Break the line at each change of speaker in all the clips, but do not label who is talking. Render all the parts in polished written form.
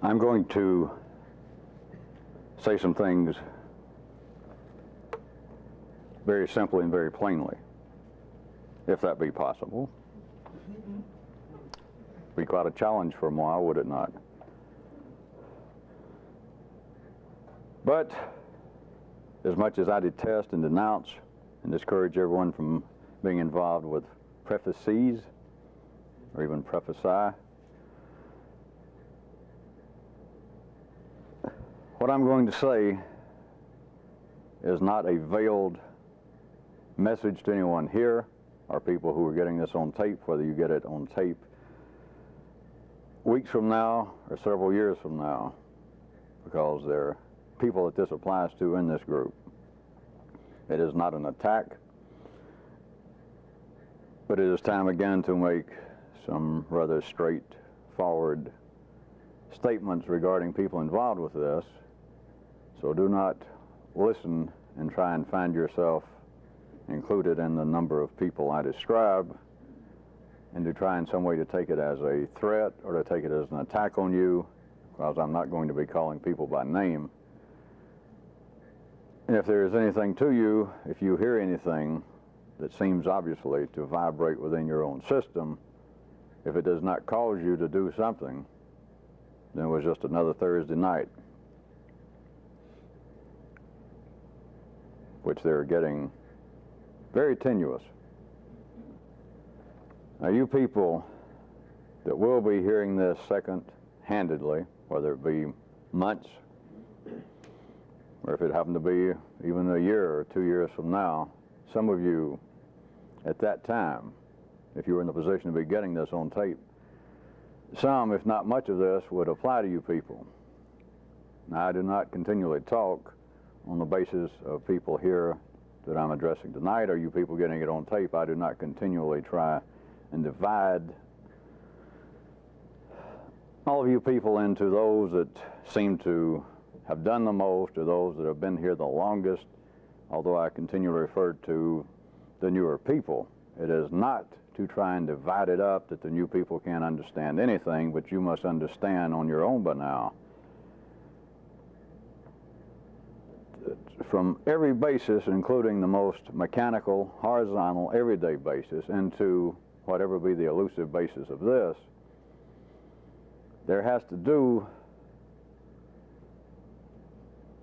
I'm going to say some things very simply and very plainly, if that be possible. Be quite a challenge for a while, would it not? But as much as I detest and denounce and discourage everyone from being involved with prefaces or even prefaci, what I'm going to say is not a veiled message to anyone here or people who are getting this on tape, whether you get it on tape weeks from now or several years from now, because there are people that this applies to in this group. It is not an attack, but it is time again to make some rather straightforward statements regarding people involved with this. So do not listen and try and find yourself included in the number of people I describe, and to try in some way to take it as a threat or to take it as an attack on you, because I'm not going to be calling people by name. And if there is anything to you, if you hear anything that seems obviously to vibrate within your own system, if it does not cause you to do something, then it was just another Thursday night, which they're getting very tenuous. Now, you people that will be hearing this second-handedly, whether it be months, or if it happened to be even a year or 2 years from now, some of you at that time, if you were in the position to be getting this on tape, some, if not much of this, would apply to you people. Now, I do not continually talk on the basis of people here that I'm addressing tonight, or you people getting it on tape. I do not continually try and divide all of you people into those that seem to have done the most or those that have been here the longest, although I continually refer to the newer people. It is not to try and divide it up that the new people can't understand anything, but you must understand on your own by now, from every basis, including the most mechanical, horizontal, everyday basis, into whatever be the elusive basis of this, there has to do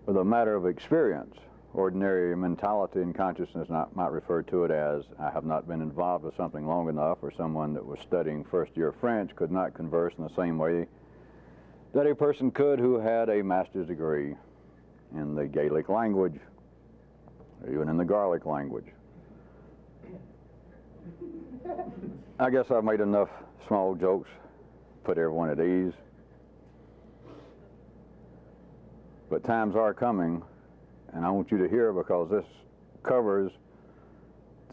with a matter of experience. Ordinary mentality and consciousness might refer to it as, I have not been involved with something long enough, or someone that was studying first-year French could not converse in the same way that a person could who had a master's degree in the Gaelic language, or even in the Garlic language. I guess I've made enough small jokes, put everyone at ease. But times are coming, and I want you to hear, because this covers,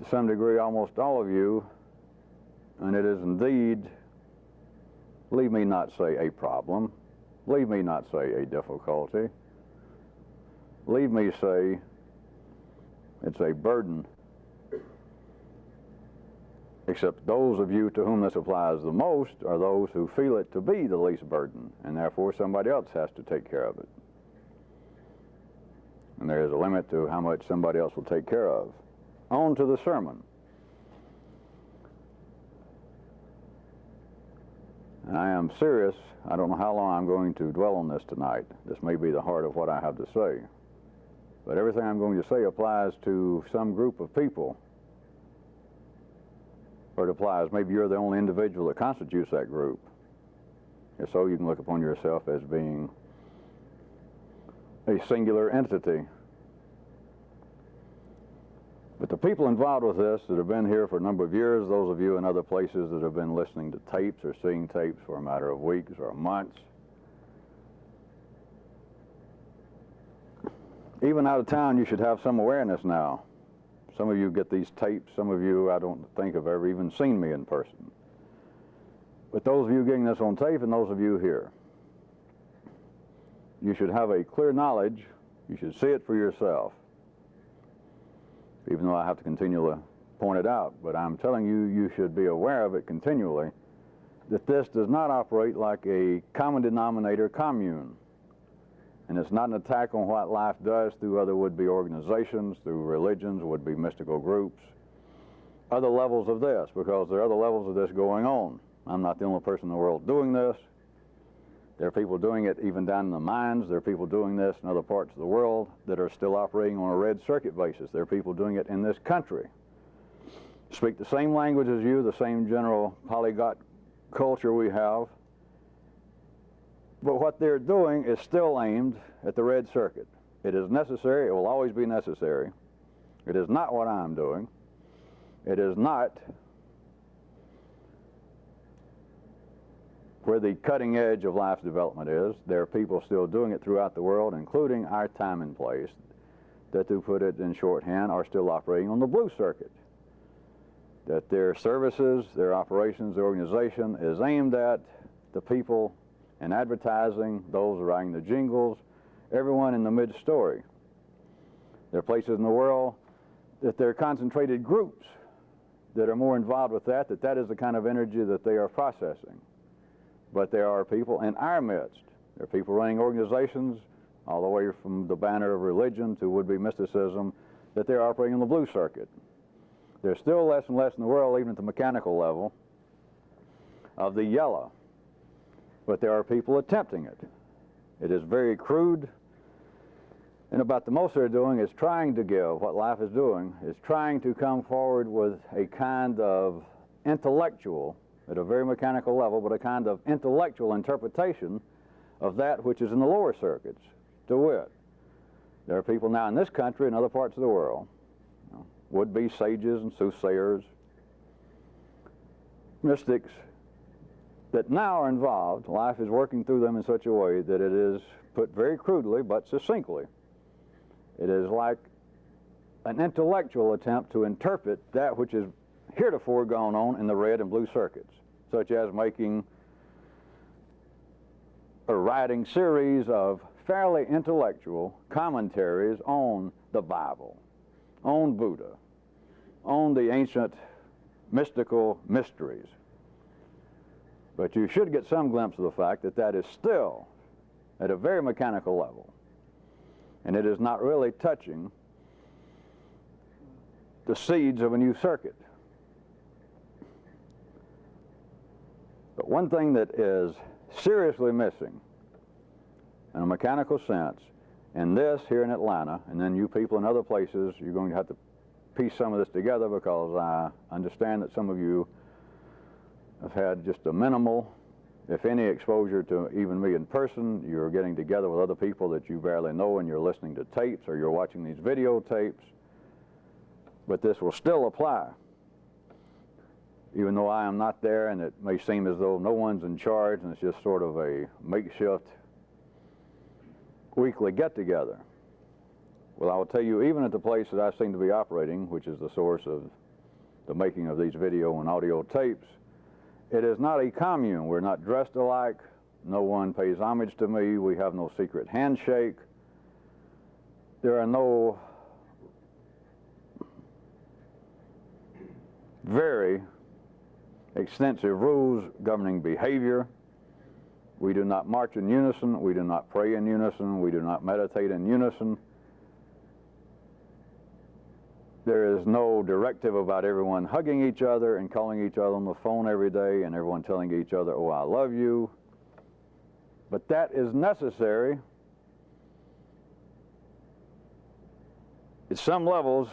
to some degree, almost all of you, and it is indeed, leave me not say a problem, leave me not say a difficulty, leave me say it's a burden, except those of you to whom this applies the most are those who feel it to be the least burden, and therefore somebody else has to take care of it. And there is a limit to how much somebody else will take care of. On to the sermon. And I am serious. I don't know how long I'm going to dwell on this tonight. This may be the heart of what I have to say. But everything I'm going to say applies to some group of people. Or it applies, maybe you're the only individual that constitutes that group. If so, you can look upon yourself as being a singular entity. But the people involved with this that have been here for a number of years, those of you in other places that have been listening to tapes or seeing tapes for a matter of weeks or months, even out of town, you should have some awareness now. Some of you get these tapes, some of you I don't think have ever even seen me in person. But those of you getting this on tape and those of you here, you should have a clear knowledge, you should see it for yourself, even though I have to continually point it out. But I'm telling you, you should be aware of it continually, that this does not operate like a common denominator commune. And it's not an attack on what life does through other would-be organizations, through religions, would-be mystical groups, other levels of this, because there are other levels of this going on. I'm not the only person in the world doing this. There are people doing it even down in the mines. There are people doing this in other parts of the world that are still operating on a red circuit basis. There are people doing it in this country. Speak the same language as you, the same general polyglot culture we have. But what they're doing is still aimed at the red circuit. It is necessary. It will always be necessary. It is not what I'm doing. It is not where the cutting edge of life's development is. There are people still doing it throughout the world, including our time and place, that, to put it in shorthand, are still operating on the blue circuit. That their services, their operations, their organization is aimed at the people in advertising, those writing the jingles, everyone in the mid-story. There are places in the world that there are concentrated groups that are more involved with that is the kind of energy that they are processing. But there are people in our midst. There are people running organizations all the way from the banner of religion to would-be mysticism that they're operating on the blue circuit. There's still less and less in the world, even at the mechanical level, of the yellow. But there are people attempting it. It is very crude, and about the most they're doing is trying to give, what life is doing, is trying to come forward with a kind of intellectual, at a very mechanical level, but a kind of intellectual interpretation of that which is in the lower circuits, to wit. There are people now in this country and other parts of the world, would-be sages and soothsayers, mystics, that now are involved. Life is working through them in such a way that it is put very crudely but succinctly. It is like an intellectual attempt to interpret that which is heretofore gone on in the red and blue circuits, such as making a writing series of fairly intellectual commentaries on the Bible, on Buddha, on the ancient mystical mysteries. But you should get some glimpse of the fact that that is still at a very mechanical level, and it is not really touching the seeds of a new circuit. But one thing that is seriously missing in a mechanical sense, and this here in Atlanta, and then you people in other places, you're going to have to piece some of this together, because I understand that some of you have had just a minimal, if any, exposure to even me in person. You're getting together with other people that you barely know, and you're listening to tapes, or you're watching these videotapes. But this will still apply. Even though I am not there, and it may seem as though no one's in charge, and it's just sort of a makeshift weekly get-together. Well, I will tell you, even at the place that I seem to be operating, which is the source of the making of these video and audio tapes, it is not a commune. We're not dressed alike. No one pays homage to me. We have no secret handshake. There are no very extensive rules governing behavior. We do not march in unison. We do not pray in unison. We do not meditate in unison. There is no directive about everyone hugging each other and calling each other on the phone every day and everyone telling each other, "Oh, I love you." But that is necessary at some levels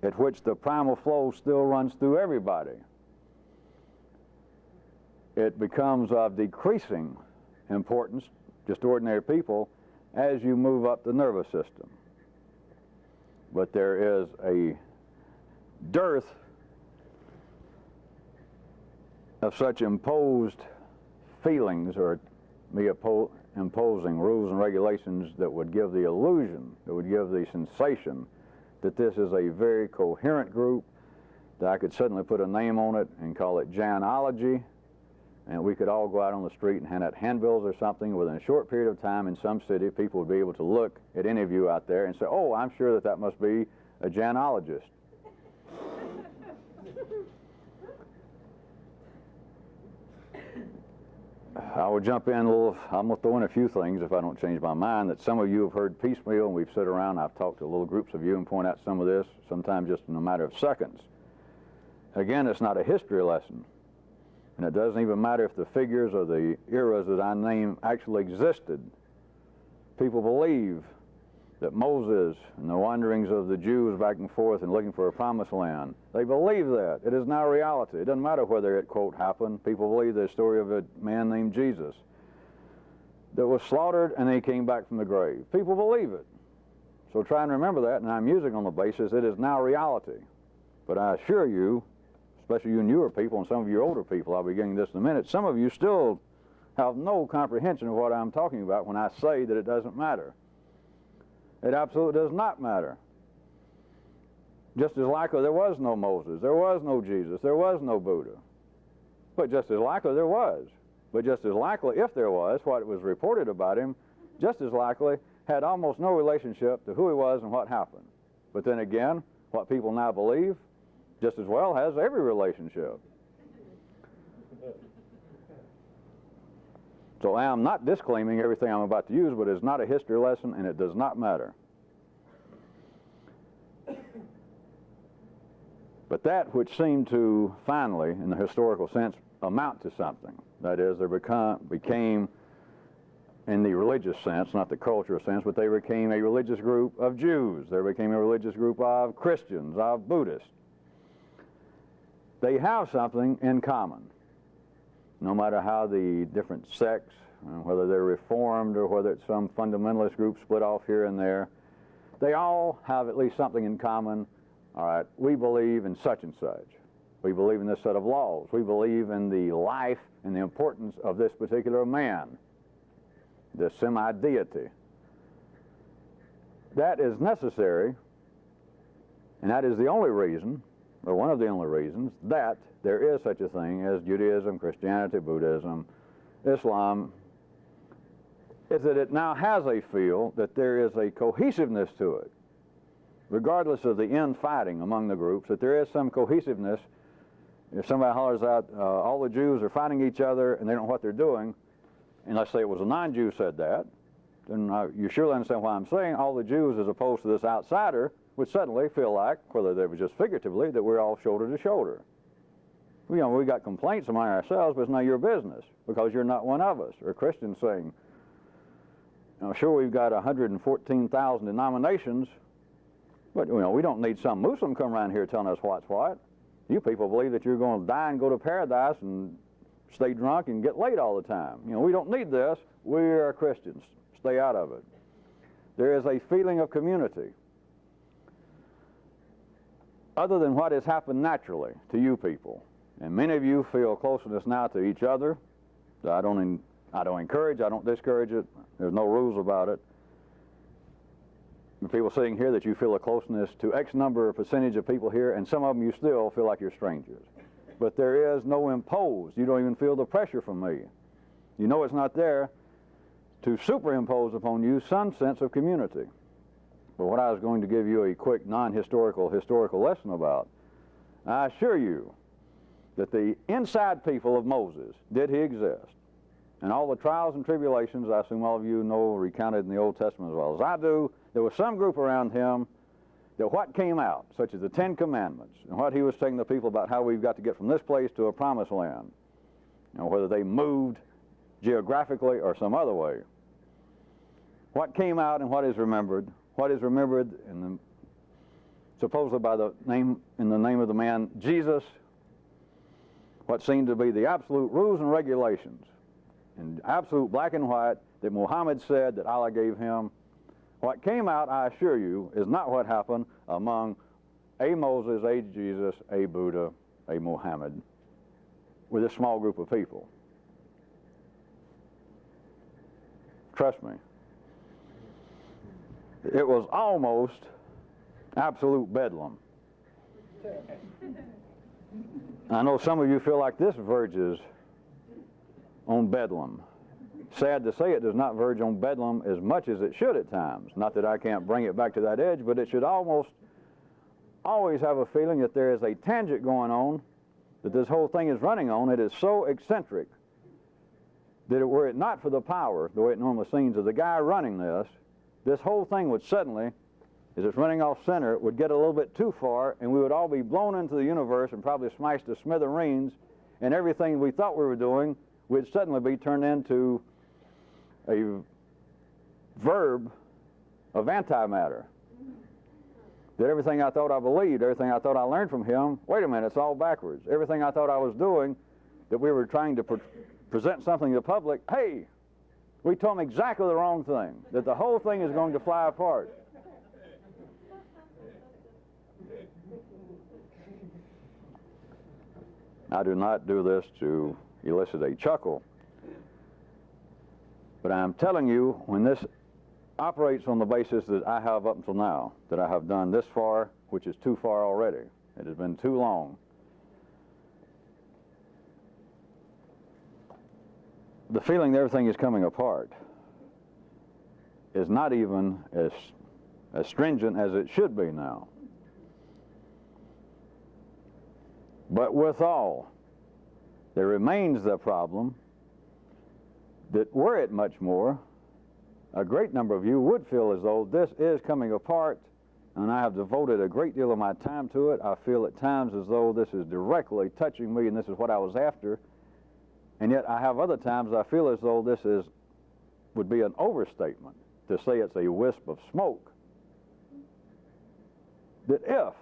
at which the primal flow still runs through everybody. It becomes of decreasing importance, just ordinary people, as you move up the nervous system. But there is a dearth of such imposed feelings, or me imposing rules and regulations that would give the illusion, that would give the sensation that this is a very coherent group, that I could suddenly put a name on it and call it Janology, and we could all go out on the street and hand out handbills or something. Within a short period of time in some city, people would be able to look at any of you out there and say, "Oh, I'm sure that must be a Janologist." I will jump in a little. I'm going to throw in a few things if I don't change my mind that some of you have heard piecemeal, and we've sit around. I've talked to little groups of you and point out some of this, sometimes just in a matter of seconds. Again, it's not a history lesson, and it doesn't even matter if the figures or the eras that I name actually existed. People believe that Moses and the wanderings of the Jews back and forth and looking for a promised land, they believe that. It is now reality. It doesn't matter whether it, quote, happened. People believe the story of a man named Jesus that was slaughtered and then he came back from the grave. People believe it. So try and remember that, and I'm using on the basis it is now reality. But I assure you, especially you newer people and some of you older people, I'll be getting this in a minute, some of you still have no comprehension of what I'm talking about when I say that it doesn't matter. It absolutely does not matter. Just as likely there was no Moses, there was no Jesus, there was no Buddha. But just as likely there was. But just as likely, if there was, what was reported about him, just as likely had almost no relationship to who he was and what happened. But then again, what people now believe just as well has every relationship. So I am not disclaiming everything I'm about to use, but it's not a history lesson, and it does not matter. But that which seemed to finally, in the historical sense, amount to something, that is, there became, in the religious sense, not the cultural sense, but they became a religious group of Jews. They became a religious group of Christians, of Buddhists. They have something in common. No matter how the different sects, whether they're Reformed or whether it's some fundamentalist group split off here and there, they all have at least something in common. All right, we believe in such and such. We believe in this set of laws. We believe in the life and the importance of this particular man, this semi-deity. That is necessary, and that is the only reason, or one of the only reasons, that there is such a thing as Judaism, Christianity, Buddhism, Islam, is that it now has a feel that there is a cohesiveness to it, regardless of the infighting among the groups, that there is some cohesiveness. If somebody hollers out, all the Jews are fighting each other and they don't know what they're doing, and let's say it was a non-Jew said that, then you surely understand why I'm saying all the Jews as opposed to this outsider would suddenly feel like, whether they were just figuratively, that we're all shoulder to shoulder. You know, we got complaints among ourselves, but it's not your business because you're not one of us. Or Christians saying, you know, sure, we've got 114,000 denominations, but you know, we don't need some Muslim come around here telling us what's what. You people believe that you're going to die and go to paradise and stay drunk and get laid all the time. You know, we don't need this. We are Christians. Stay out of it. There is a feeling of community other than what has happened naturally to you people. And many of you feel closeness now to each other. I don't encourage, I don't discourage it. There's no rules about it. The people sitting here that you feel a closeness to X number of percentage of people here, and some of them you still feel like you're strangers. But there is no imposed. You don't even feel the pressure from me. You know it's not there to superimpose upon you some sense of community. But what I was going to give you a quick non-historical lesson about, I assure you that the inside people of Moses, did he exist? And all the trials and tribulations, I assume all of you know, recounted in the Old Testament as well as I do, there was some group around him that what came out, such as the Ten Commandments, and what he was telling the people about how we've got to get from this place to a promised land, you know, whether they moved geographically or some other way. What came out and what is remembered in the, supposedly by the name, in the name of the man Jesus, what seemed to be the absolute rules and regulations, in absolute black and white, that Muhammad said that Allah gave him. What came out, I assure you, is not what happened among a Moses, a Jesus, a Buddha, a Muhammad, with a small group of people. Trust me. It was almost absolute bedlam. I know some of you feel like this verges on bedlam. Sad to say, it does not verge on bedlam as much as it should at times. Not that I can't bring it back to that edge, but it should almost always have a feeling that there is a tangent going on, that this whole thing is running on. It is so eccentric that were it not for the power, the way it normally seems, of the guy running this whole thing would suddenly, as it's running off center, would get a little bit too far, and we would all be blown into the universe and probably smashed to smithereens, and everything we thought we were doing would suddenly be turned into a verb of antimatter. That everything I thought I believed, everything I thought I learned from him, wait a minute, it's all backwards. Everything I thought I was doing, that we were trying to present something to the public, hey, we told them exactly the wrong thing, that the whole thing is going to fly apart. I do not do this to elicit a chuckle, but I'm telling you, when this operates on the basis that I have up until now, that I have done this far, which is too far already. It has been too long. The feeling that everything is coming apart is not even as stringent as it should be now. But withal, there remains the problem that were it much more, a great number of you would feel as though this is coming apart, and I have devoted a great deal of my time to it. I feel at times as though this is directly touching me and this is what I was after, and yet I have other times I feel as though this would be an overstatement to say it's a wisp of smoke. That if,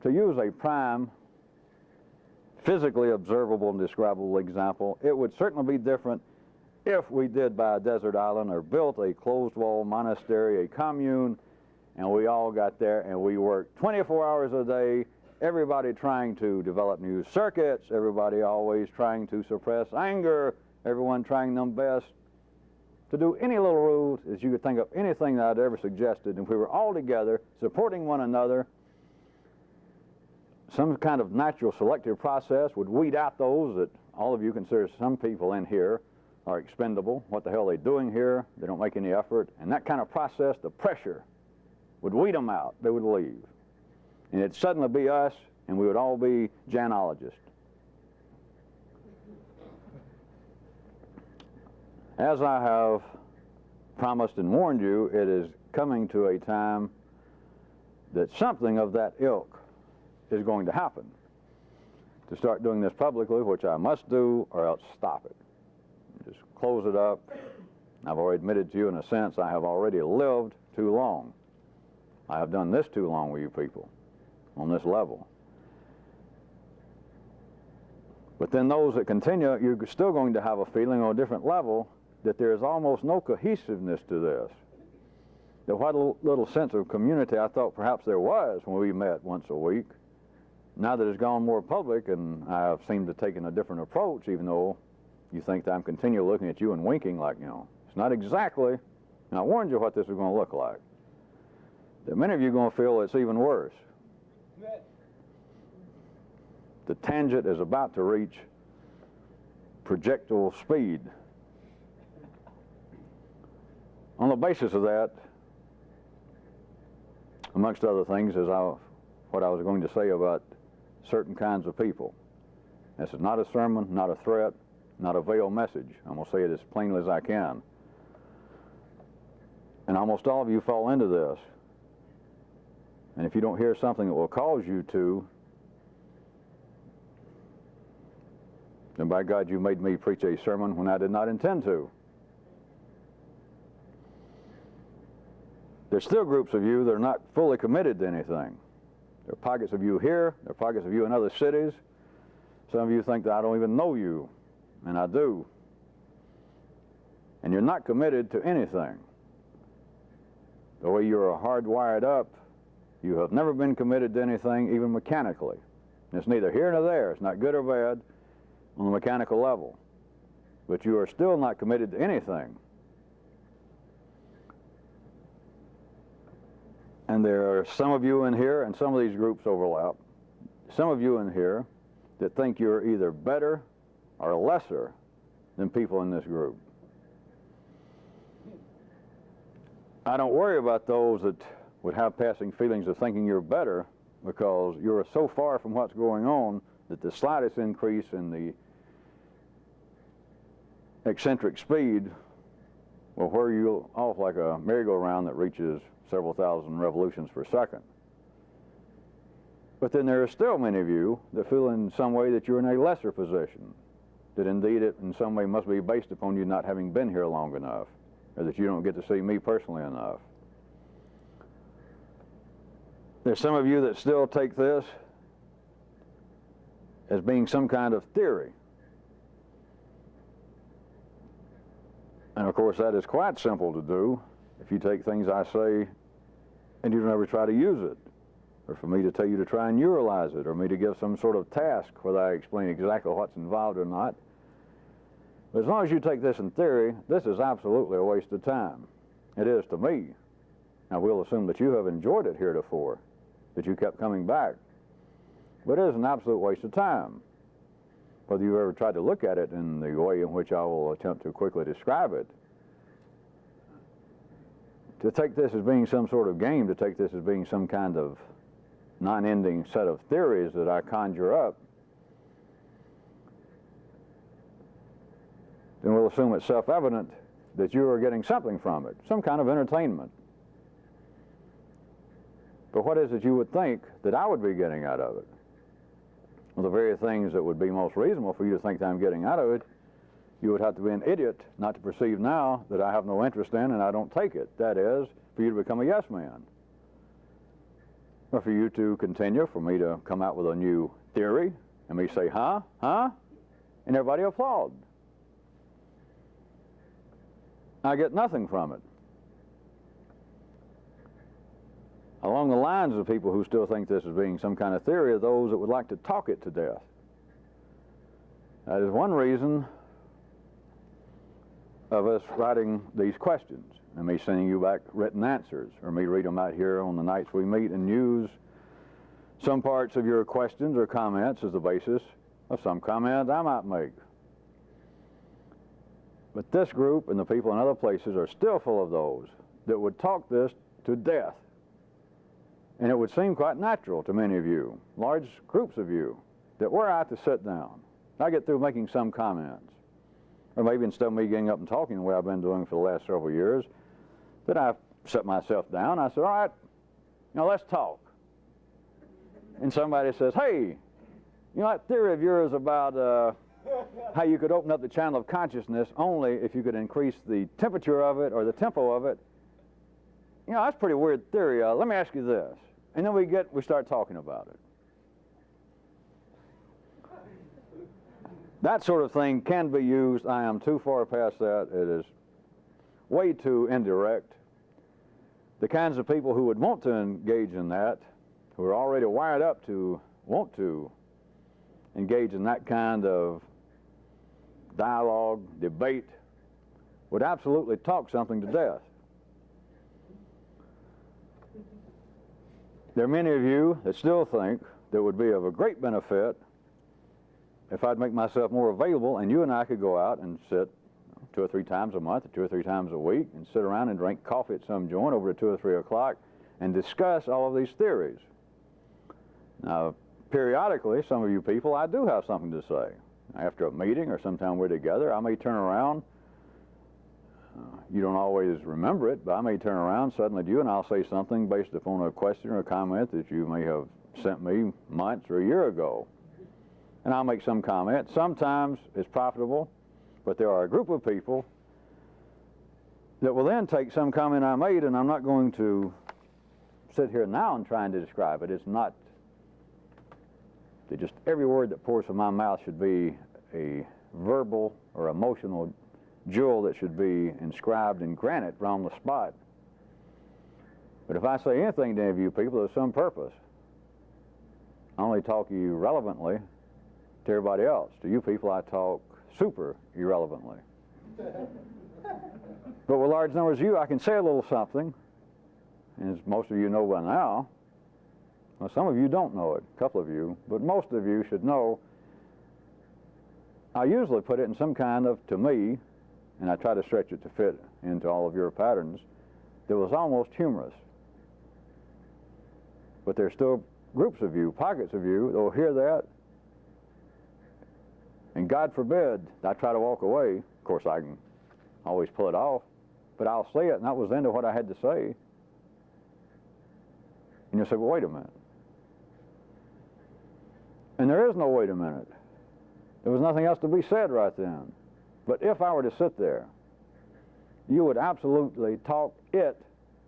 to use a prime, physically observable and describable example, it would certainly be different if we did buy a desert island or built a closed-wall monastery, a commune, and we all got there and we worked 24 hours a day, everybody trying to develop new circuits, everybody always trying to suppress anger, everyone trying their best to do any little rules as you could think of anything that I'd ever suggested, and we were all together supporting one another. Some kind of natural selective process would weed out those that all of you consider some people in here are expendable. What the hell are they doing here? They don't make any effort. And that kind of process, the pressure, would weed them out. They would leave. And it'd suddenly be us, and we would all be Janologists. As I have promised and warned you, it is coming to a time that something of that ilk is going to happen. To start doing this publicly, which I must do, or else stop it. Just close it up. I've already admitted to you, in a sense, I have already lived too long. I have done this too long with you people, on this level. But then those that continue, you're still going to have a feeling on a different level that there is almost no cohesiveness to this. That what little sense of community I thought perhaps there was when we met once a week, now that it's gone more public and I have seemed to take a different approach, even though you think that I'm continually looking at you and winking like, you know, it's not exactly, and I warned you what this was going to look like. That many of you are going to feel it's even worse. The tangent is about to reach projectile speed. On the basis of that, amongst other things, is what I was going to say about certain kinds of people. This is not a sermon, not a threat, not a veiled message. I'm going to say it as plainly as I can. And almost all of you fall into this. And if you don't hear something that will cause you to, then by God, you made me preach a sermon when I did not intend to. There's still groups of you that are not fully committed to anything. There are pockets of you here, there are pockets of you in other cities. Some of you think that I don't even know you, and I do. And you're not committed to anything. The way you're hardwired up, you have never been committed to anything, even mechanically. It's neither here nor there. It's not good or bad on the mechanical level. But you are still not committed to anything. And there are some of you in here, and some of these groups overlap, some of you in here that think you're either better or lesser than people in this group. I don't worry about those that would have passing feelings of thinking you're better, because you're so far from what's going on that the slightest increase in the eccentric speed will wear you off like a merry-go-round that reaches several thousand revolutions per second. But then there are still many of you that feel in some way that you're in a lesser position, that indeed it in some way must be based upon you not having been here long enough, or that you don't get to see me personally enough. There's some of you that still take this as being some kind of theory. And of course that is quite simple to do if you take things I say and you don't ever try to use it, or for me to tell you to try and neuralize it, or me to give some sort of task whether I explain exactly what's involved or not. But as long as you take this in theory, this is absolutely a waste of time. It is to me. Now we'll assume that you have enjoyed it heretofore, that you kept coming back. But it is an absolute waste of time. Whether you ever tried to look at it in the way in which I will attempt to quickly describe it, to take this as being some sort of game, to take this as being some kind of non-ending set of theories that I conjure up, then we'll assume it's self-evident that you are getting something from it, some kind of entertainment. But what is it you would think that I would be getting out of it? Well, the very things that would be most reasonable for you to think that I'm getting out of it, you would have to be an idiot not to perceive now that I have no interest in and I don't take it. That is, for you to become a yes man. Or for you to continue, for me to come out with a new theory, and me say, huh, and everybody applaud. I get nothing from it. Along the lines of people who still think this as being some kind of theory are those that would like to talk it to death. That is one reason of us writing these questions, and me sending you back written answers, or me read them out here on the nights we meet and use some parts of your questions or comments as the basis of some comment I might make. But this group and the people in other places are still full of those that would talk this to death. And it would seem quite natural to many of you, large groups of you, that were I to sit down, I get through making some comments, or maybe instead of me getting up and talking the way I've been doing for the last several years, that I set myself down, I said, all right, now let's talk. And somebody says, hey, you know that theory of yours about how you could open up the channel of consciousness only if you could increase the temperature of it or the tempo of it, you know, that's a pretty weird theory. Let me ask you this. And then we start talking about it. That sort of thing can be used. I am too far past that. It is way too indirect. The kinds of people who would want to engage in that, who are already wired up to want to engage in that kind of dialogue, debate, would absolutely talk something to death. There are many of you that still think that would be of a great benefit if I'd make myself more available and you and I could go out and sit 2 or 3 times a month or 2 or 3 times a week and sit around and drink coffee at some joint over at 2 or 3 o'clock and discuss all of these theories. Now, periodically, some of you people, I do have something to say. After a meeting or sometime we're together, I may turn around. You don't always remember it, but I may turn around suddenly to you and I'll say something based upon a question or a comment that you may have sent me months or a year ago. And I'll make some comment. Sometimes it's profitable, but there are a group of people that will then take some comment I made, and I'm not going to sit here now and trying to describe it. It's not that just every word that pours from my mouth should be a verbal or emotional jewel that should be inscribed in granite right on the spot. But if I say anything to any of you people, there's some purpose. I only talk you relevantly to everybody else. To you people, I talk super irrelevantly. But with large numbers of you, I can say a little something, and as most of you know by now, well, some of you don't know it, a couple of you, but most of you should know, I usually put it in some kind of, to me, and I try to stretch it to fit into all of your patterns, that was almost humorous. But there's still groups of you, pockets of you, that will hear that, and God forbid I try to walk away Of course, I can always pull it off, but I'll say it, and that was the end of what I had to say. And you'll say, well, wait a minute. And there is no wait a minute. There was nothing else to be said right then. But if I were to sit there, you would absolutely talk it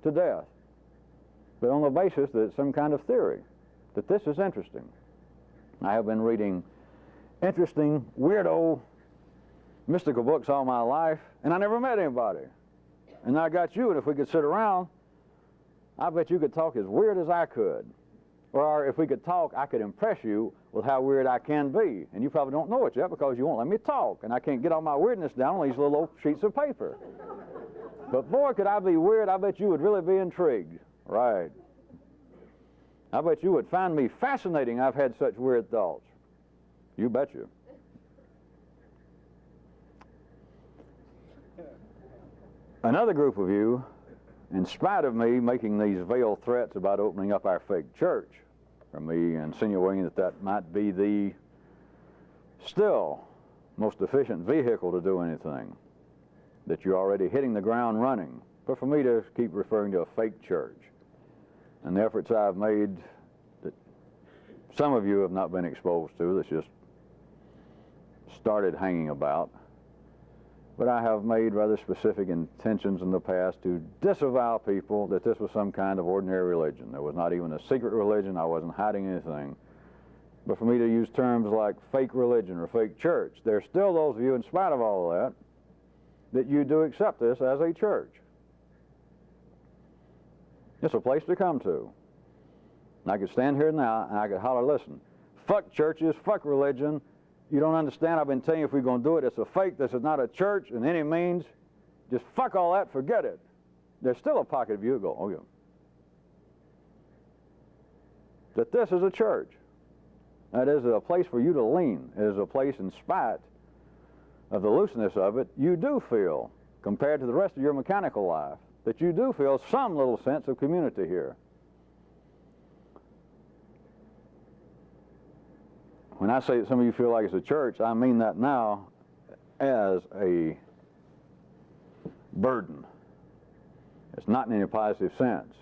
to death, but on the basis that it's some kind of theory, that this is interesting. I have been reading interesting, weirdo, mystical books all my life, and I never met anybody. And I got you, and if we could sit around, I bet you could talk as weird as I could. Or if we could talk, I could impress you with how weird I can be. And you probably don't know it yet because you won't let me talk, and I can't get all my weirdness down on these little old sheets of paper. But boy, could I be weird, I bet you would really be intrigued. Right. I bet you would find me fascinating. I've had such weird thoughts. You bet you. Another group of you, in spite of me making these veiled threats about opening up our fake church, or me insinuating that that might be the still most efficient vehicle to do anything, that you're already hitting the ground running, but for me to keep referring to a fake church, and the efforts I've made that some of you have not been exposed to, that's just started hanging about. But I have made rather specific intentions in the past to disavow people that this was some kind of ordinary religion. There was not even a secret religion. I wasn't hiding anything. But for me to use terms like fake religion or fake church, there's still those of you, in spite of all of that you do accept this as a church. It's a place to come to. And I could stand here now and I could holler, listen, fuck churches, fuck religion. You don't understand. I've been telling you if we're going to do it, it's a fake. This is not a church in any means. Just fuck all that, forget it. There's still a pocket of you that go, oh yeah. That this is a church. That is a place for you to lean. It is a place, in spite of the looseness of it, you do feel, compared to the rest of your mechanical life, that you do feel some little sense of community here. When I say that some of you feel like it's a church, I mean that now as a burden. It's not in any positive sense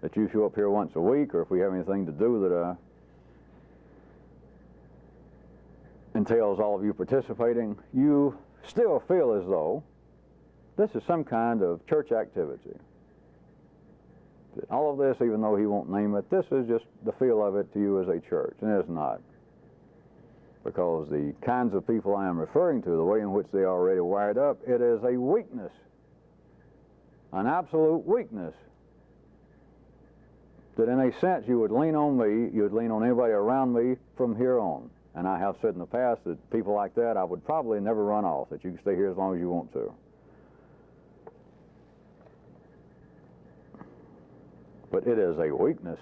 that you show up here once a week, or if we have anything to do that entails all of you participating, you still feel as though this is some kind of church activity. All of this, even though he won't name it, this is just the feel of it to you as a church, and it's not. Because the kinds of people I am referring to, the way in which they are already wired up, it is a weakness, an absolute weakness, that in a sense you would lean on me, you would lean on anybody around me from here on. And I have said in the past that people like that I would probably never run off, that you can stay here as long as you want to. But it is a weakness.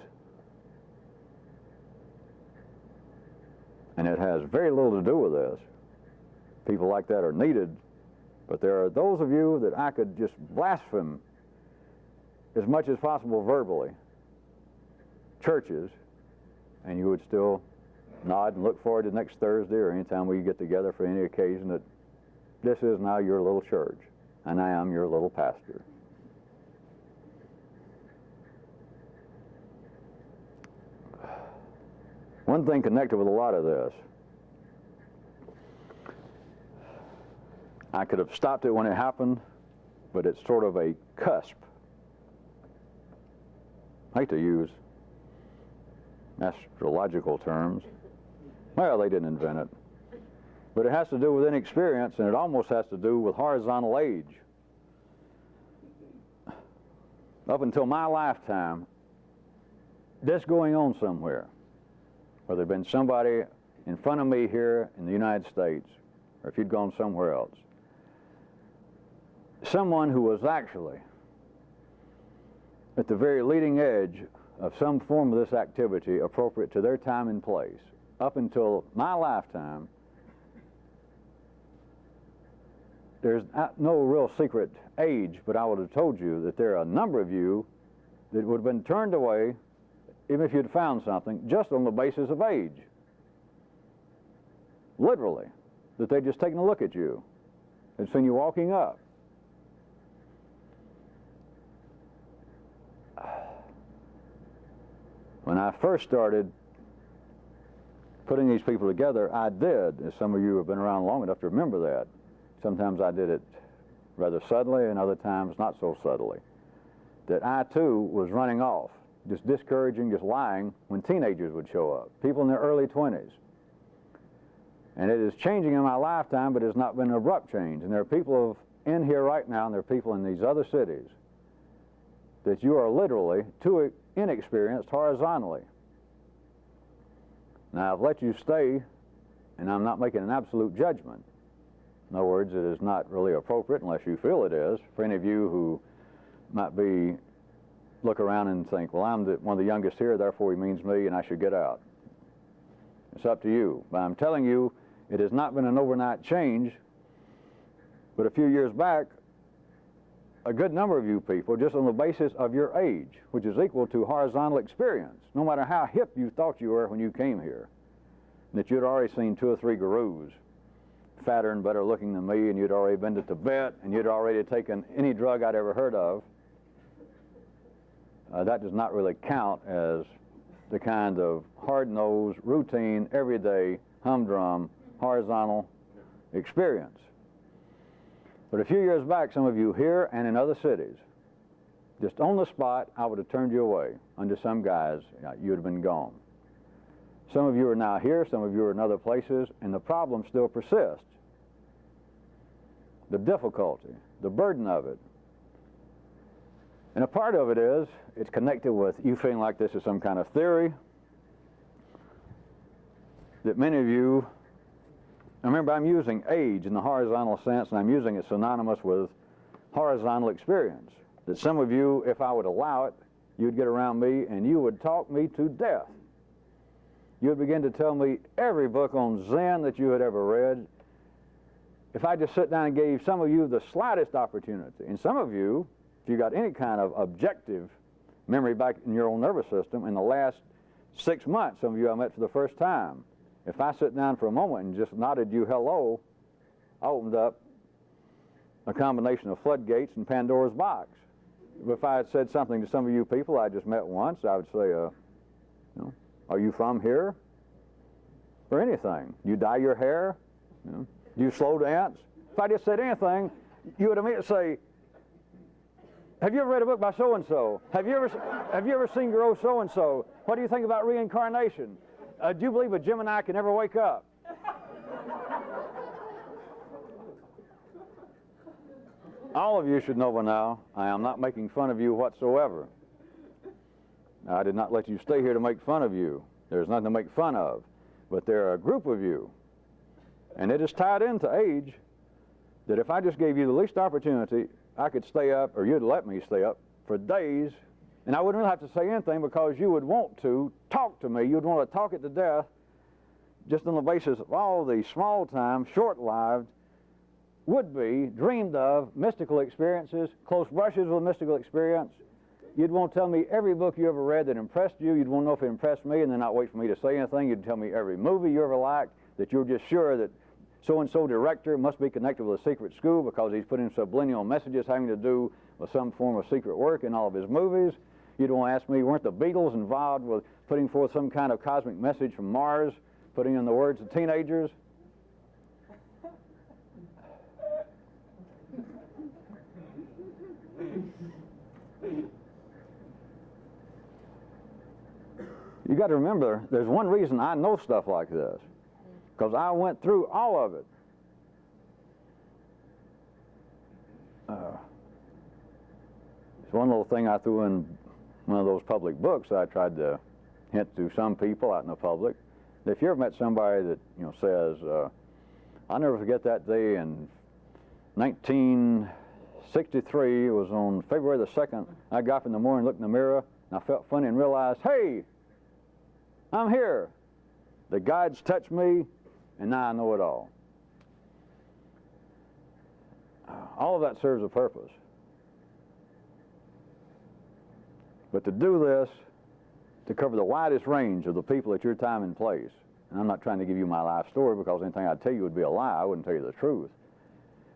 And it has very little to do with this. People like that are needed, but there are those of you that I could just blaspheme as much as possible verbally, churches, and you would still nod and look forward to next Thursday or anytime we get together for any occasion that this is now your little church, and I am your little pastor. One thing connected with a lot of this, I could have stopped it when it happened, but it's sort of a cusp. I hate to use astrological terms. Well, they didn't invent it. But it has to do with inexperience, and it almost has to do with horizontal age. Up until my lifetime, this going on somewhere, whether there'd been somebody in front of me here in the United States, or if you'd gone somewhere else, someone who was actually at the very leading edge of some form of this activity appropriate to their time and place, up until my lifetime, there's no real secret age, but I would have told you that there are a number of you that would have been turned away even if you'd found something, just on the basis of age. Literally, that they'd just taken a look at you. They'd seen you walking up. When I first started putting these people together, I did, as some of you have been around long enough to remember that. Sometimes I did it rather subtly and other times not so subtly. That I too was running off, just discouraging, just lying when teenagers would show up, people in their early 20s. And it is changing in my lifetime, but it's not been an abrupt change. And there are people in here right now, and there are people in these other cities that you are literally too inexperienced horizontally. Now, I've let you stay, and I'm not making an absolute judgment. In other words, it is not really appropriate, unless you feel it is, for any of you who might look around and think, well, I'm one of the youngest here, therefore he means me, and I should get out. It's up to you. But I'm telling you, it has not been an overnight change, but a few years back, a good number of you people, just on the basis of your age, which is equal to horizontal experience, no matter how hip you thought you were when you came here, that you'd already seen 2 or 3 gurus, fatter and better looking than me, and you'd already been to Tibet, and you'd already taken any drug I'd ever heard of. That does not really count as the kind of hard-nosed, routine, everyday, humdrum, horizontal experience. But a few years back, some of you here and in other cities, just on the spot, I would have turned you away. Under some guise, you would have been gone. Some of you are now here, some of you are in other places, and the problem still persists. The difficulty, the burden of it. And a part of it is, it's connected with you feeling like this is some kind of theory, that many of you, remember, I'm using age in the horizontal sense, and I'm using it synonymous with horizontal experience. That some of you, if I would allow it, you'd get around me and you would talk me to death. You would begin to tell me every book on Zen that you had ever read. If I just sit down and gave some of you the slightest opportunity, and some of you, if you got any kind of objective memory back in your own nervous system, in the last 6 months, some of you I met for the first time, if I sit down for a moment and just nodded you hello, I opened up a combination of floodgates and Pandora's box. If I had said something to some of you people I just met once, I would say, are you from here? Or anything. Do you dye your hair? Do you slow dance? If I just said anything, you would immediately say, have you ever read a book by so-and-so? Have you ever seen Guru so-and-so? What do you think about reincarnation? Do you believe a Gemini can never wake up? All of you should know by now, I am not making fun of you whatsoever. I did not let you stay here to make fun of you. There's nothing to make fun of. But there are a group of you, and it is tied into age, that if I just gave you the least opportunity, I could stay up, or you'd let me stay up, for days, and I wouldn't really have to say anything because you would want to talk to me. You'd want to talk it to death just on the basis of all the small-time, short-lived, would-be, dreamed of mystical experiences, close brushes with mystical experience. You'd want to tell me every book you ever read that impressed you. You'd want to know if it impressed me and then not wait for me to say anything. You'd tell me every movie you ever liked, that you were just sure that so-and-so director must be connected with a secret school because he's putting subliminal messages having to do with some form of secret work in all of his movies. You'd want to ask me, weren't the Beatles involved with putting forth some kind of cosmic message from Mars, putting in the words of teenagers? You got to remember, there's one reason I know stuff like this, because I went through all of it. It's one little thing I threw in one of those public books I tried to hint to some people out in the public. If you ever met somebody that says, I'll never forget that day in 1963, it was on February the 2nd, I got up in the morning, looked in the mirror, and I felt funny and realized, hey, I'm here. The guides touched me, and now I know it all. All of that serves a purpose. But to do this, to cover the widest range of the people at your time and place, and I'm not trying to give you my life story because anything I'd tell you would be a lie, I wouldn't tell you the truth.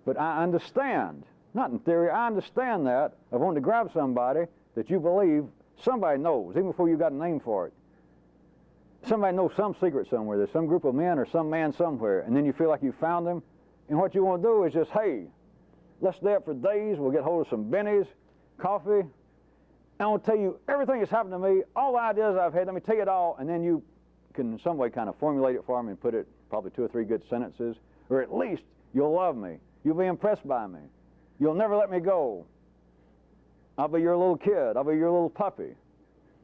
But I understand, not in theory, I understand that of wanting to grab somebody that you believe somebody knows, even before you got a name for it. Somebody knows some secret somewhere. There's some group of men or some man somewhere, and then you feel like you found them. And what you want to do is just, hey, let's stay up for days. We'll get hold of some bennies, coffee. I want to tell you everything that's happened to me, all the ideas I've had. Let me tell you it all, and then you can in some way kind of formulate it for me and put it probably 2 or 3 good sentences, or at least you'll love me. You'll be impressed by me. You'll never let me go. I'll be your little kid. I'll be your little puppy.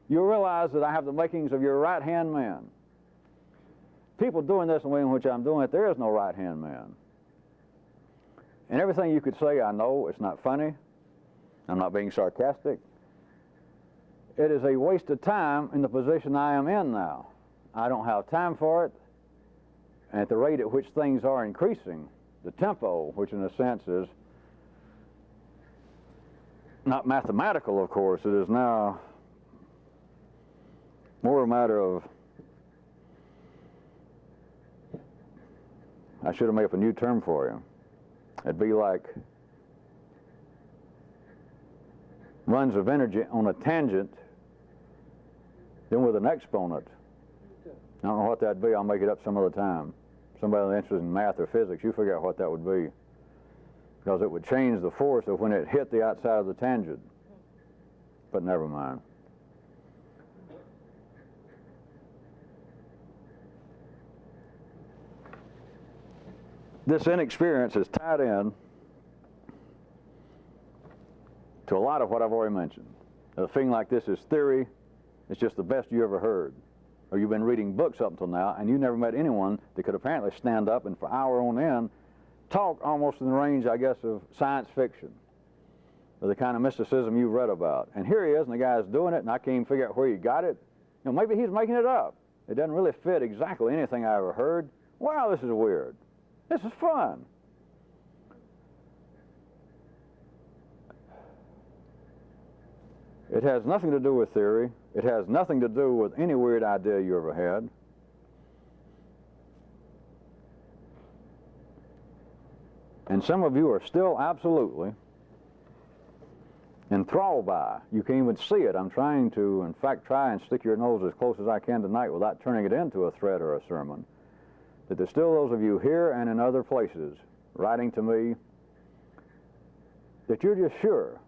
You'll realize that I have the makings of your right-hand man. People doing this the way in which I'm doing it, there is no right-hand man. And everything you could say, I know, it's not funny. I'm not being sarcastic. It is a waste of time in the position I am in now. I don't have time for it. And at the rate at which things are increasing, the tempo, which in a sense is not mathematical, of course, it is now more a matter of, I should have made up a new term for you. It'd be like runs of energy on a tangent, then with an exponent. I don't know what that'd be. I'll make it up some other time. Somebody that's interested in math or physics, you figure out what that would be. Because it would change the force of when it hit the outside of the tangent. But never mind. This inexperience is tied in to a lot of what I've already mentioned. A thing like this is theory. It's just the best you ever heard. Or you've been reading books up until now, and you never met anyone that could apparently stand up and for hour on end talk almost in the range, I guess, of science fiction, or the kind of mysticism you've read about. And here he is, and the guy's doing it, and I can't even figure out where he got it. You know, maybe he's making it up. It doesn't really fit exactly anything I ever heard. Wow, this is weird. This is fun. It has nothing to do with theory. It has nothing to do with any weird idea you ever had. And some of you are still absolutely enthralled by. You can't even see it. I'm trying to, in fact, try and stick your nose as close as I can tonight without turning it into a thread or a sermon. That there's still those of you here and in other places writing to me that you're just sure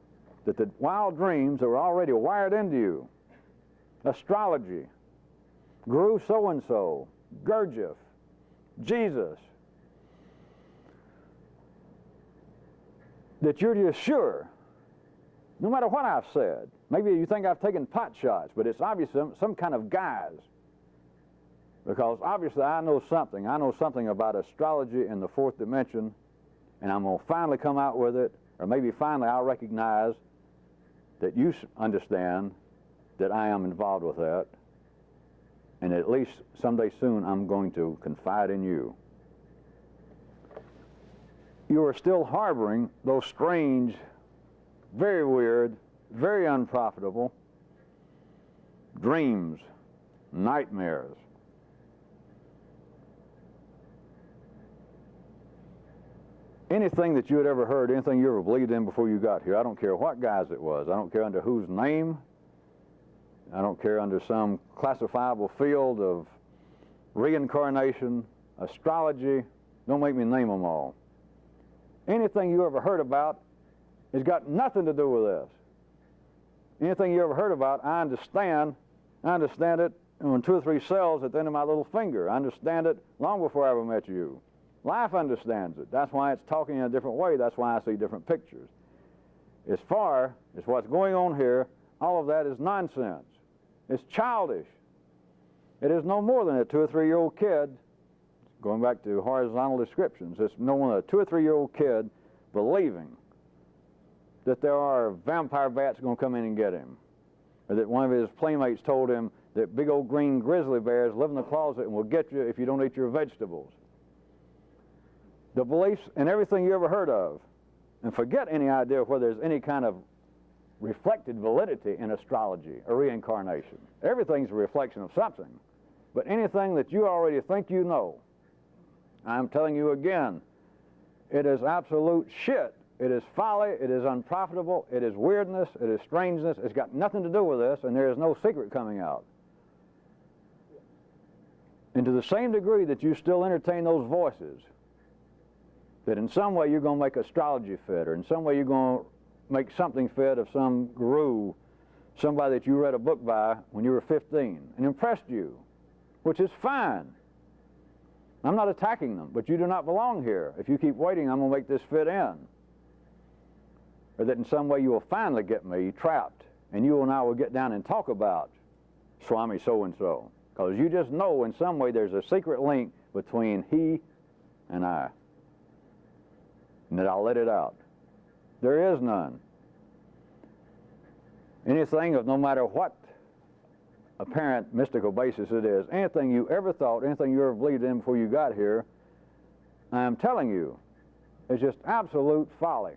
that the wild dreams that were already wired into you, astrology, Guru so-and-so, Gurdjieff, Jesus, that you're just sure, no matter what I've said, maybe you think I've taken pot shots, but it's obviously some kind of guise. Because obviously I know something. I know something about astrology in the 4th dimension, and I'm going to finally come out with it, or maybe finally I'll recognize that you understand that I am involved with that, and at least someday soon I'm going to confide in you. You are still harboring those strange, very weird, very unprofitable dreams, nightmares. Anything that you had ever heard, anything you ever believed in before you got here, I don't care what guise it was. I don't care under whose name. I don't care under some classifiable field of reincarnation, astrology. Don't make me name them all. Anything you ever heard about has got nothing to do with this. Anything you ever heard about, I understand it on 2 or 3 cells at the end of my little finger. I understand it long before I ever met you. Life understands it. That's why it's talking in a different way. That's why I see different pictures. As far as what's going on here, all of that is nonsense. It's childish. It is no more than a 2 or 3-year-old kid, going back to horizontal descriptions, it's no more than a 2 or 3-year-old kid believing that there are vampire bats going to come in and get him, or that one of his playmates told him that big old green grizzly bears live in the closet and will get you if you don't eat your vegetables. The beliefs and everything you ever heard of, and forget any idea of whether there's any kind of reflected validity in astrology or reincarnation. Everything's a reflection of something. But anything that you already think you know, I'm telling you again, It is absolute shit. It is folly. It is unprofitable. It is weirdness. It is strangeness. It's got nothing to do with this, and there is no secret coming out. And to the same degree that you still entertain those voices, that in some way you're going to make astrology fit, or in some way you're going to make something fit of some guru, somebody that you read a book by when you were 15 and impressed you, which is fine. I'm not attacking them, but you do not belong here. If you keep waiting, I'm going to make this fit in. Or that in some way you will finally get me trapped, and you and I will get down and talk about Swami so-and-so. Because you just know in some way there's a secret link between he and I. And that I'll let it out. There is none. Anything of no matter what apparent mystical basis it is, anything you ever thought, anything you ever believed in before you got here, I am telling you, is just absolute folly.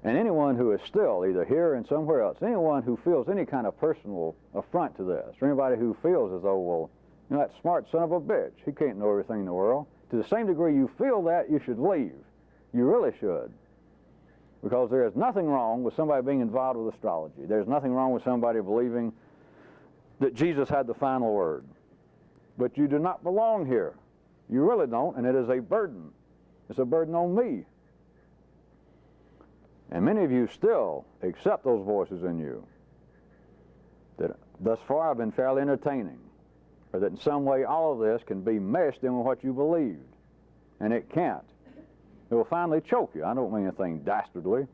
And anyone who is still either here and somewhere else, anyone who feels any kind of personal affront to this, or anybody who feels as though, well, you know, that smart son of a bitch, he can't know everything in the world, to the same degree you feel that, you should leave. You really should. Because there is nothing wrong with somebody being involved with astrology. There's nothing wrong with somebody believing that Jesus had the final word. But you do not belong here. You really don't, and it is a burden. It's a burden on me. And many of you still accept those voices in you that thus far have been fairly entertaining, or that in some way all of this can be meshed in with what you believed, and it can't. It will finally choke you. I don't mean anything dastardly.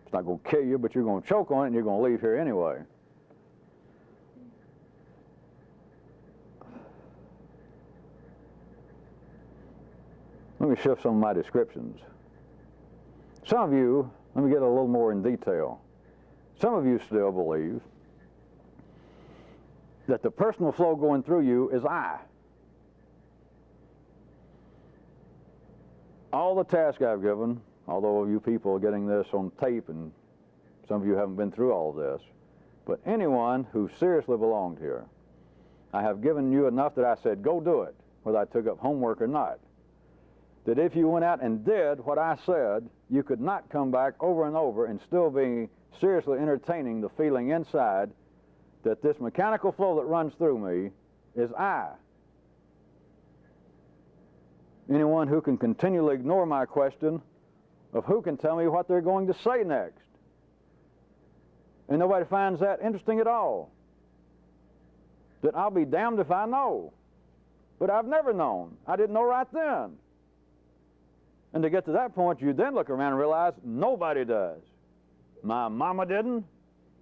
It's not going to kill you, but you're going to choke on it, and you're going to leave here anyway. Let me shift some of my descriptions. Some of you, let me get a little more in detail. Some of you still believe that the personal flow going through you is I. All the tasks I've given, although you people are getting this on tape and some of you haven't been through all of this, but anyone who seriously belonged here, I have given you enough that I said, go do it, whether I took up homework or not. That if you went out and did what I said, you could not come back over and over and still be seriously entertaining the feeling inside that this mechanical flow that runs through me is I. Anyone who can continually ignore my question of who can tell me what they're going to say next. And nobody finds that interesting at all. That I'll be damned if I know. But I've never known. I didn't know right then. And to get to that point, you then look around and realize nobody does. My mama didn't.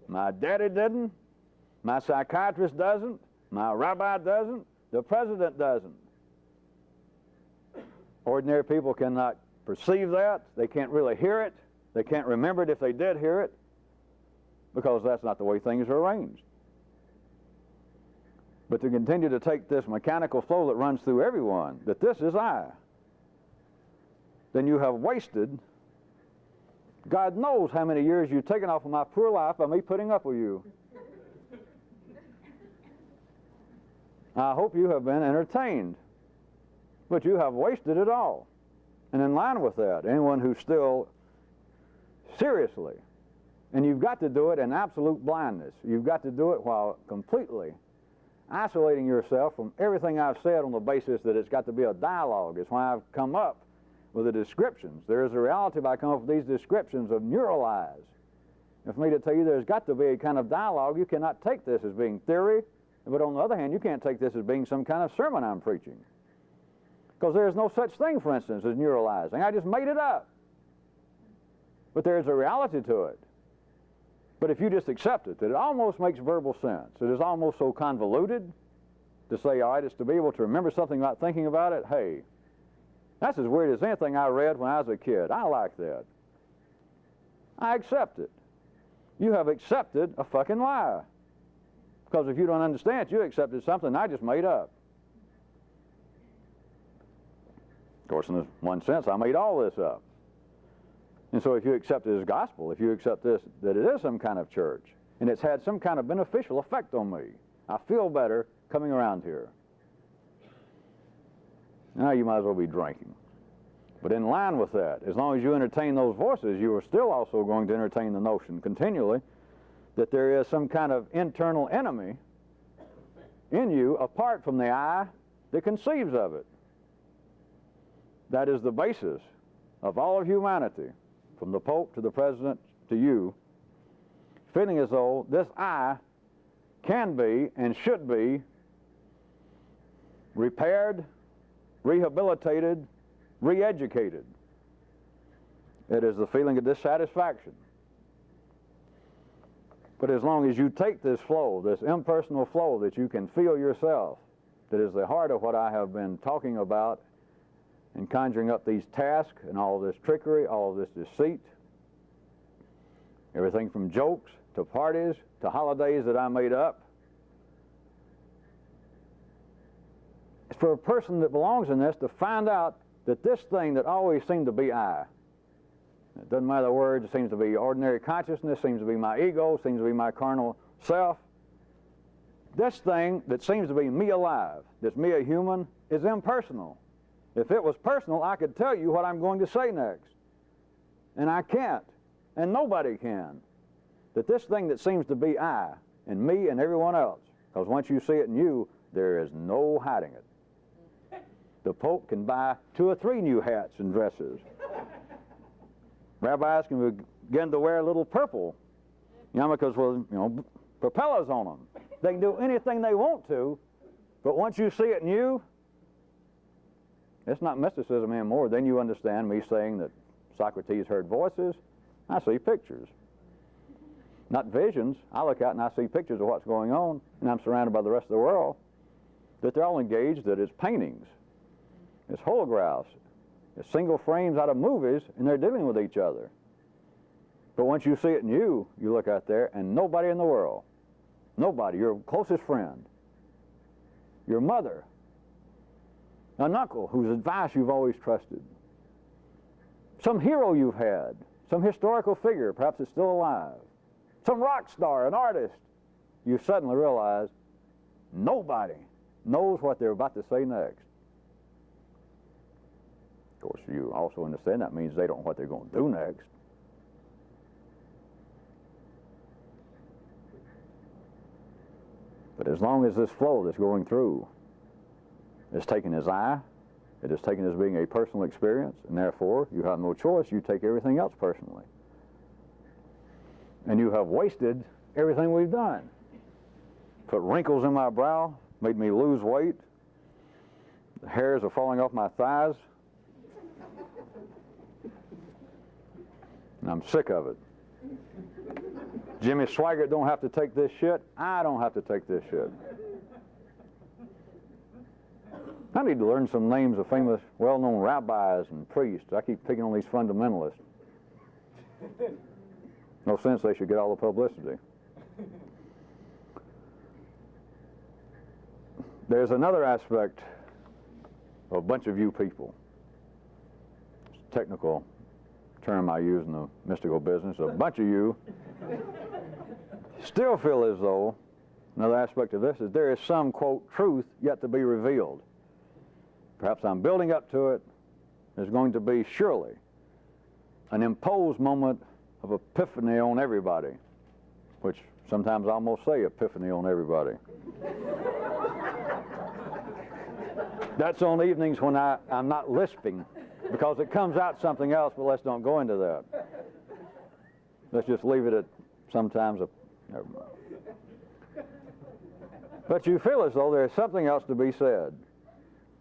My daddy didn't. My psychiatrist doesn't. My rabbi doesn't. The president doesn't. Ordinary people cannot perceive that. They can't really hear it. They can't remember it if they did hear it, because that's not the way things are arranged. But to continue to take this mechanical flow that runs through everyone, that this is I, then you have wasted, God knows how many years you've taken off of my poor life by me putting up with you. I hope you have been entertained, but you have wasted it all. And in line with that, anyone who's still seriously, and you've got to do it in absolute blindness. You've got to do it while completely isolating yourself from everything I've said on the basis that it's got to be a dialogue. It's why I've come up with the descriptions. There is a reality by coming up with these descriptions of neural eyes. And for me to tell you there's got to be a kind of dialogue, you cannot take this as being theory, but on the other hand, you can't take this as being some kind of sermon I'm preaching. Because there is no such thing, for instance, as neuralizing. I just made it up. But there is a reality to it. But if you just accept it, that it almost makes verbal sense. It is almost so convoluted to say, all right, it's to be able to remember something without thinking about it. Hey, that's as weird as anything I read when I was a kid. I like that. I accept it. You have accepted a fucking lie. Because if you don't understand it, you accepted something I just made up. Of course, in one sense, I made all this up. And so if you accept it as gospel, if you accept this, that it is some kind of church, and it's had some kind of beneficial effect on me, I feel better coming around here. now you might as well be drinking. But in line with that, as long as you entertain those voices, you are still also going to entertain the notion continually that there is some kind of internal enemy in you apart from the I that conceives of it. That is the basis of all of humanity, from the Pope to the President to you, feeling as though this I can be and should be repaired, rehabilitated, re-educated. It is the feeling of dissatisfaction. But as long as you take this flow, this impersonal flow that you can feel yourself, that is the heart of what I have been talking about and conjuring up these tasks and all this trickery, all this deceit, everything from jokes to parties to holidays that I made up. It's for a person that belongs in this to find out that this thing that always seemed to be I, it doesn't matter the words, it seems to be ordinary consciousness, seems to be my ego, seems to be my carnal self. This thing that seems to be me alive, that's me a human, is impersonal. If it was personal, I could tell you what I'm going to say next. And I can't, and nobody can. That this thing that seems to be I, and me and everyone else, because once you see it in you, there is no hiding it. The Pope can buy 2 or 3 new hats and dresses. Rabbis can begin to wear a little purple, yarmulkes with, propellers on them. They can do anything they want to, but once you see it in you, it's not mysticism anymore. Then you understand me saying that Socrates heard voices. I see pictures. Not visions. I look out and I see pictures of what's going on, and I'm surrounded by the rest of the world, that they're all engaged, that it's paintings, it's holographs, it's single frames out of movies, and they're dealing with each other. But once you see it in you, you look out there, and nobody in the world, nobody, your closest friend, your mother, an uncle whose advice you've always trusted, some hero you've had, some historical figure, perhaps it's still alive, some rock star, an artist, you suddenly realize nobody knows what they're about to say next. Of course, you also understand that means they don't know what they're going to do next. But as long as this flow that's going through is taken as I, it is taken as being a personal experience, and therefore you have no choice, you take everything else personally. And you have wasted everything we've done. Put wrinkles in my brow, made me lose weight, the hairs are falling off my thighs, and I'm sick of it. Jimmy Swaggart don't have to take this shit. I don't have to take this shit. I need to learn some names of famous, well-known rabbis and priests. I keep picking on these fundamentalists. No sense they should get all the publicity. There's another aspect of a bunch of you people. It's a technical term I use in the mystical business. A bunch of you still feel as though, another aspect of this is there is some, quote, truth yet to be revealed. Perhaps I'm building up to it. There's going to be surely an imposed moment of epiphany on everybody, which sometimes I almost say epiphany on everybody. That's on evenings when I'm not lisping, because it comes out something else, but let's don't go into that. Let's just leave it at sometimes never mind. But you feel as though there's something else to be said.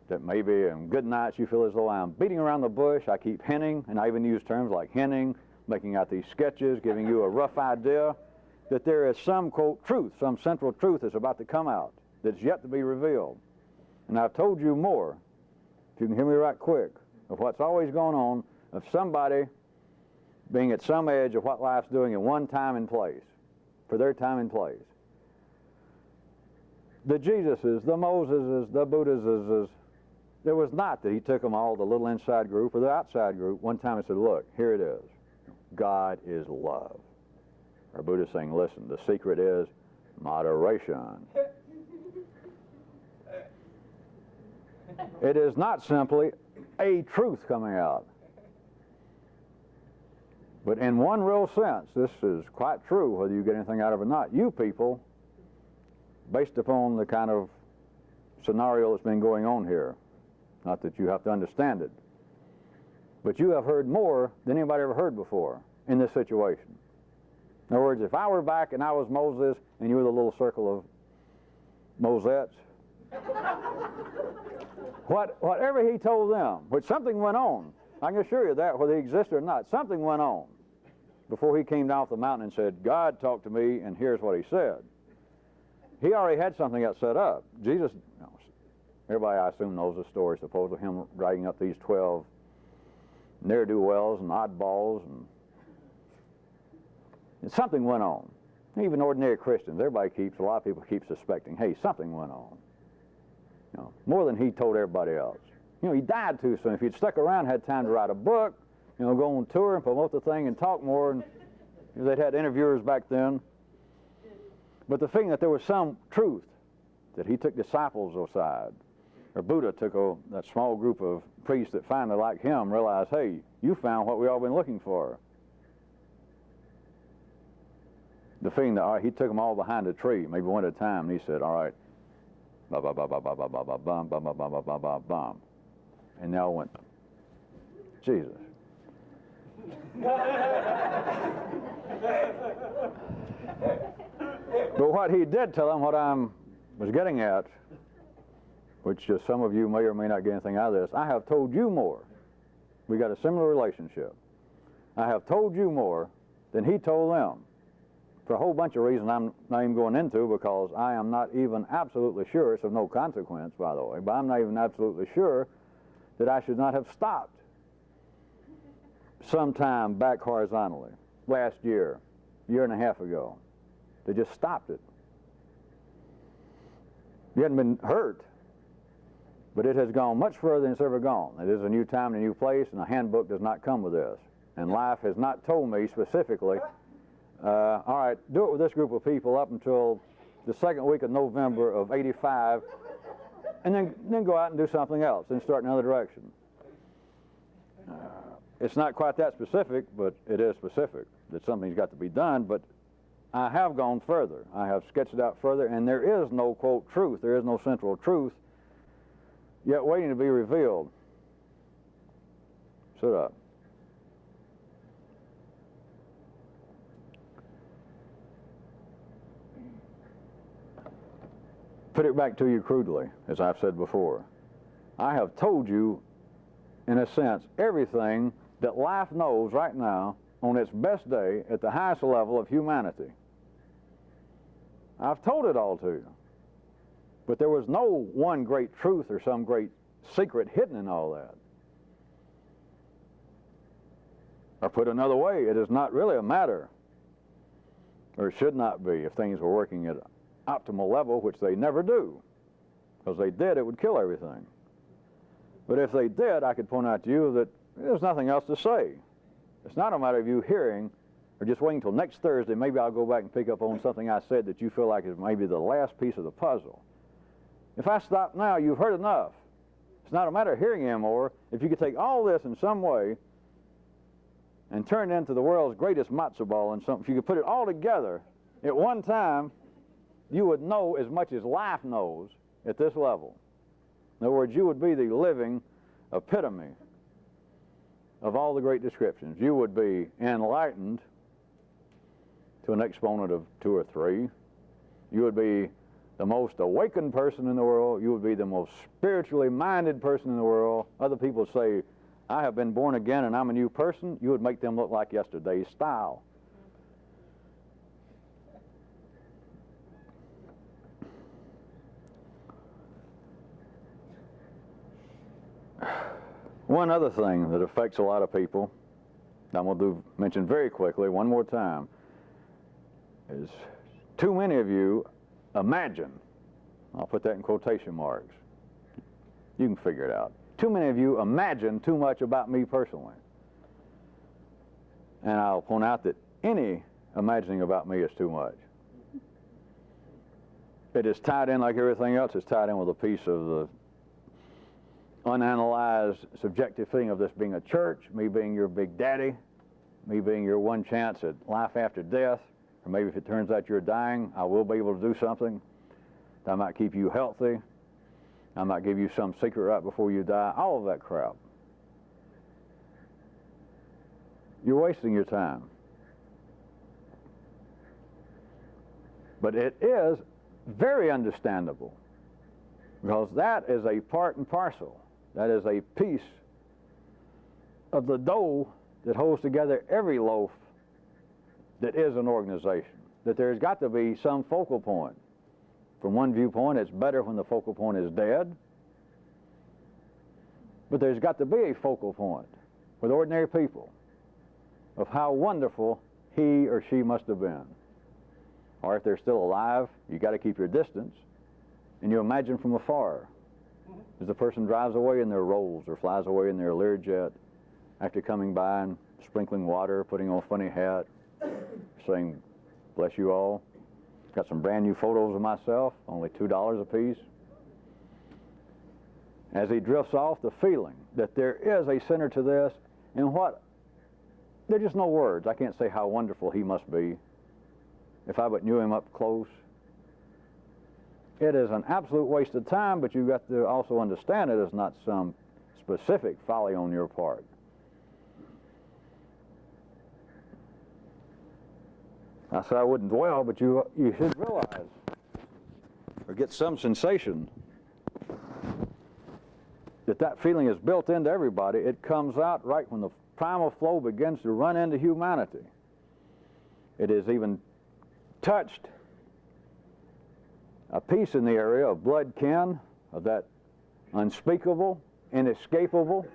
That maybe on good nights you feel as though I'm beating around the bush, I keep hinting, and I even use terms like hinting, making out these sketches, giving you a rough idea, that there is some, quote, truth, some central truth that's about to come out, that's yet to be revealed. And I've told you more, if you can hear me right quick, of what's always going on, of somebody being at some edge of what life's doing in one time and place, for their time and place. The Jesuses, the Moseses, the Buddhases, there was not that he took them all, the little inside group or the outside group, one time and said, look, here it is. God is love. Our Buddha's saying, listen, the secret is It is not simply a truth coming out. But in one real sense, this is quite true, whether you get anything out of it or not. You people, based upon the kind of scenario that's been going on here, not that you have to understand it, but you have heard more than anybody ever heard before in this situation. In other words, if I were back and I was Moses and you were the little circle of Mosettes, whatever he told them, which something went on, I can assure you that, whether he existed or not, something went on before he came down off the mountain and said, God talked to me and here's what he said. He already had something else set up. Jesus, everybody I assume knows the story, suppose, of him dragging up these 12 ne'er-do-wells and oddballs, and something went on. Even ordinary Christians, a lot of people keep suspecting, hey, something went on. More than he told everybody else. He died too soon. If he'd stuck around, had time to write a book, go on tour and promote the thing and talk more, and they'd had interviewers back then. But the thing that there was some truth, that he took disciples aside, or Buddha took that small group of priests that finally, like him, realized, hey, you found what we all been looking for. The thing that he took them all behind a tree, maybe one at a time, and he said, all right, ba ba ba ba ba ba ba ba bum ba ba ba ba ba ba bum, and they all went, Jesus. But what he did tell them, what I was getting at, which some of you may or may not get anything out of this, I have told you more. We got a similar relationship. I have told you more than he told them, for a whole bunch of reasons I'm not even going into, because I am not even absolutely sure, it's of no consequence, by the way, but I'm not even absolutely sure that I should not have stopped sometime back horizontally, last year and a half ago. They just stopped it. You hadn't been hurt, but it has gone much further than it's ever gone. It is a new time and a new place, and a handbook does not come with this. And life has not told me specifically, all right, do it with this group of people up until the second week of November of '85, and then go out and do something else, then start in another direction. It's not quite that specific, but it is specific that something's got to be done. But I have gone further. I have sketched it out further, and there is no, quote, truth. There is no central truth yet waiting to be revealed. Sit up. Put it back to you crudely, as I've said before. I have told you, in a sense, everything that life knows right now on its best day at the highest level of humanity. I've told it all to you. But there was no one great truth or some great secret hidden in all that. Or put another way, it is not really a matter, or it should not be, if things were working at optimal level, which they never do. Because they did, it would kill everything. But if they did, I could point out to you that there's nothing else to say. It's not a matter of you hearing or just waiting until next Thursday. Maybe I'll go back and pick up on something I said that you feel like is maybe the last piece of the puzzle. If I stop now, you've heard enough. It's not a matter of hearing anymore. If you could take all this in some way and turn it into the world's greatest matzo ball and something, if you could put it all together at one time, you would know as much as life knows at this level. In other words, you would be the living epitome of all the great descriptions. You would be enlightened to an exponent of 2 or 3. You would be the most awakened person in the world. You would be the most spiritually minded person in the world. Other people say, I have been born again and I'm a new person. You would make them look like yesterday's style. One other thing that affects a lot of people, I'm going to mention very quickly one more time, is too many of you imagine, I'll put that in quotation marks, you can figure it out, too many of you imagine too much about me personally. And I'll point out that any imagining about me is too much. It is tied in like everything else. It's tied in with a piece of the unanalyzed, subjective feeling of this being a church, me being your big daddy, me being your one chance at life after death, or maybe if it turns out you're dying, I will be able to do something that might keep you healthy. I might give you some secret right before you die. All of that crap. You're wasting your time. But it is very understandable, because that is a part and parcel. That is a piece of the dough that holds together every loaf that is an organization. That there's got to be some focal point. From one viewpoint, it's better when the focal point is dead. But there's got to be a focal point with ordinary people of how wonderful he or she must have been. Or if they're still alive, you got to keep your distance, and you imagine from afar as the person drives away in their Rolls or flies away in their Learjet after coming by and sprinkling water, putting on a funny hat, saying, "Bless you all." Got some brand new photos of myself, only $2 a piece. As he drifts off, the feeling that there is a center to this, and there's just no words. I can't say how wonderful he must be if I but knew him up close. It is an absolute waste of time, but you've got to also understand it is not some specific folly on your part. I said I wouldn't dwell, but you should realize, or get some sensation, that feeling is built into everybody. It comes out right when the primal flow begins to run into humanity. It is even touched a piece in the area of blood kin, of that unspeakable, inescapable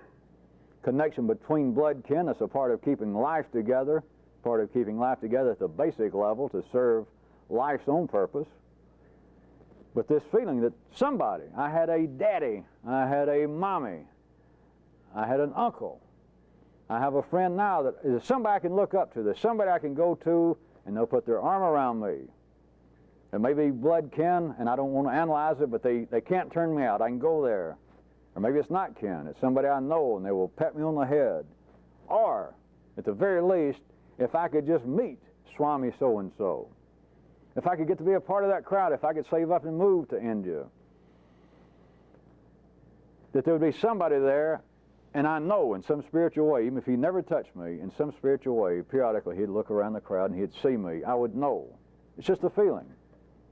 connection between blood kin. That's a part of keeping life together, part of keeping life together at the basic level to serve life's own purpose. But this feeling that somebody, I had a daddy, I had a mommy, I had an uncle, I have a friend now that is somebody I can look up to, there's somebody I can go to, and they'll put their arm around me. It may be blood kin, and I don't want to analyze it, but they can't turn me out. I can go there. Or maybe it's not kin. It's somebody I know, and they will pat me on the head. Or, at the very least, if I could just meet Swami so-and-so, if I could get to be a part of that crowd, if I could save up and move to India, that there would be somebody there, and I know in some spiritual way, even if he never touched me, in some spiritual way, periodically he'd look around the crowd and he'd see me. I would know. It's just a feeling.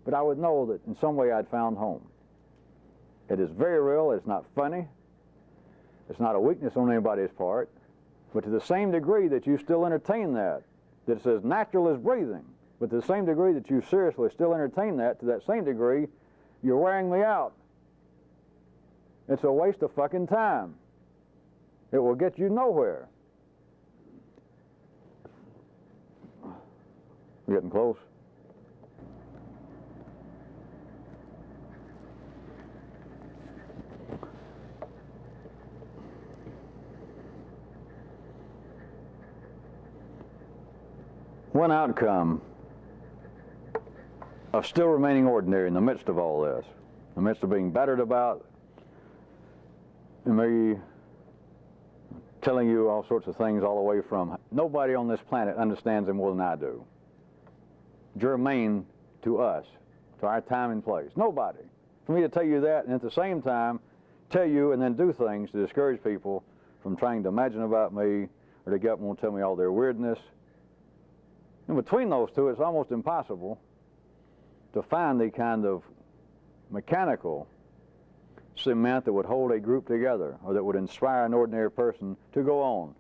But I would know that in some way I'd found home. It is very real. It's not funny. It's not a weakness on anybody's part. But to the same degree that you still entertain that it's as natural as breathing, but to the same degree that you seriously still entertain that, to that same degree, you're wearing me out. It's a waste of fucking time. It will get you nowhere. We're getting close. One outcome of still remaining ordinary in the midst of all this, in the midst of being battered about, and me telling you all sorts of things all the way from nobody on this planet understands them more than I do. Germane to us, to our time and place. Nobody. For me to tell you that and at the same time tell you and then do things to discourage people from trying to imagine about me or to get up and tell me all their weirdness. And between those two, it's almost impossible to find the kind of mechanical cement that would hold a group together or that would inspire an ordinary person to go on.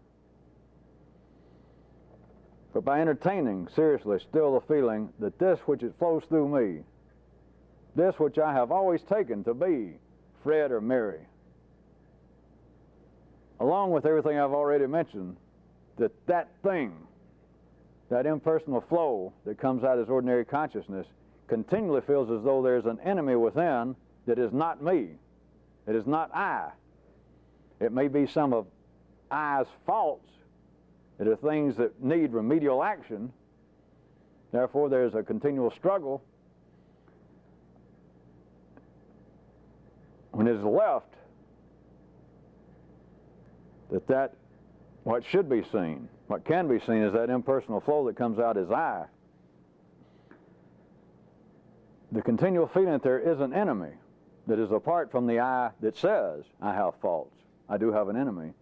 But by entertaining, seriously, still the feeling that this which it flows through me, this which I have always taken to be Fred or Mary, along with everything I've already mentioned, that thing, that impersonal flow that comes out as ordinary consciousness continually feels as though there's an enemy within that is not me. It is not I. It may be some of I's faults. It are things that need remedial action. Therefore, there's a continual struggle. When it is left that what should be seen, what can be seen, is that impersonal flow that comes out as I. The continual feeling that there is an enemy that is apart from the I that says I have faults. I do have an enemy.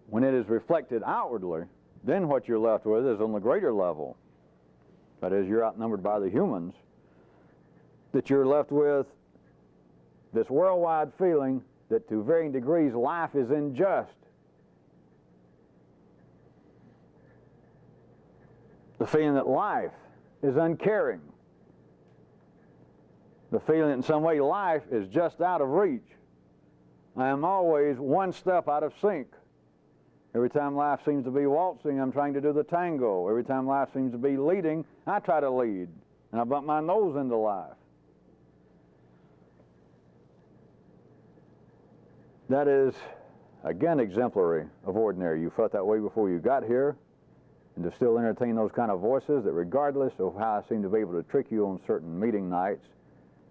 When it is reflected outwardly, then what you're left with is on the greater level. That is, you're outnumbered by the humans, that you're left with this worldwide feeling that to varying degrees life is unjust. The feeling that life is uncaring. The feeling that in some way life is just out of reach. I am always one step out of sync. Every time life seems to be waltzing, I'm trying to do the tango. Every time life seems to be leading, I try to lead. And I bump my nose into life. That is, again, exemplary of ordinary. You felt that way before you got here, and to still entertain those kind of voices that regardless of how I seem to be able to trick you on certain meeting nights,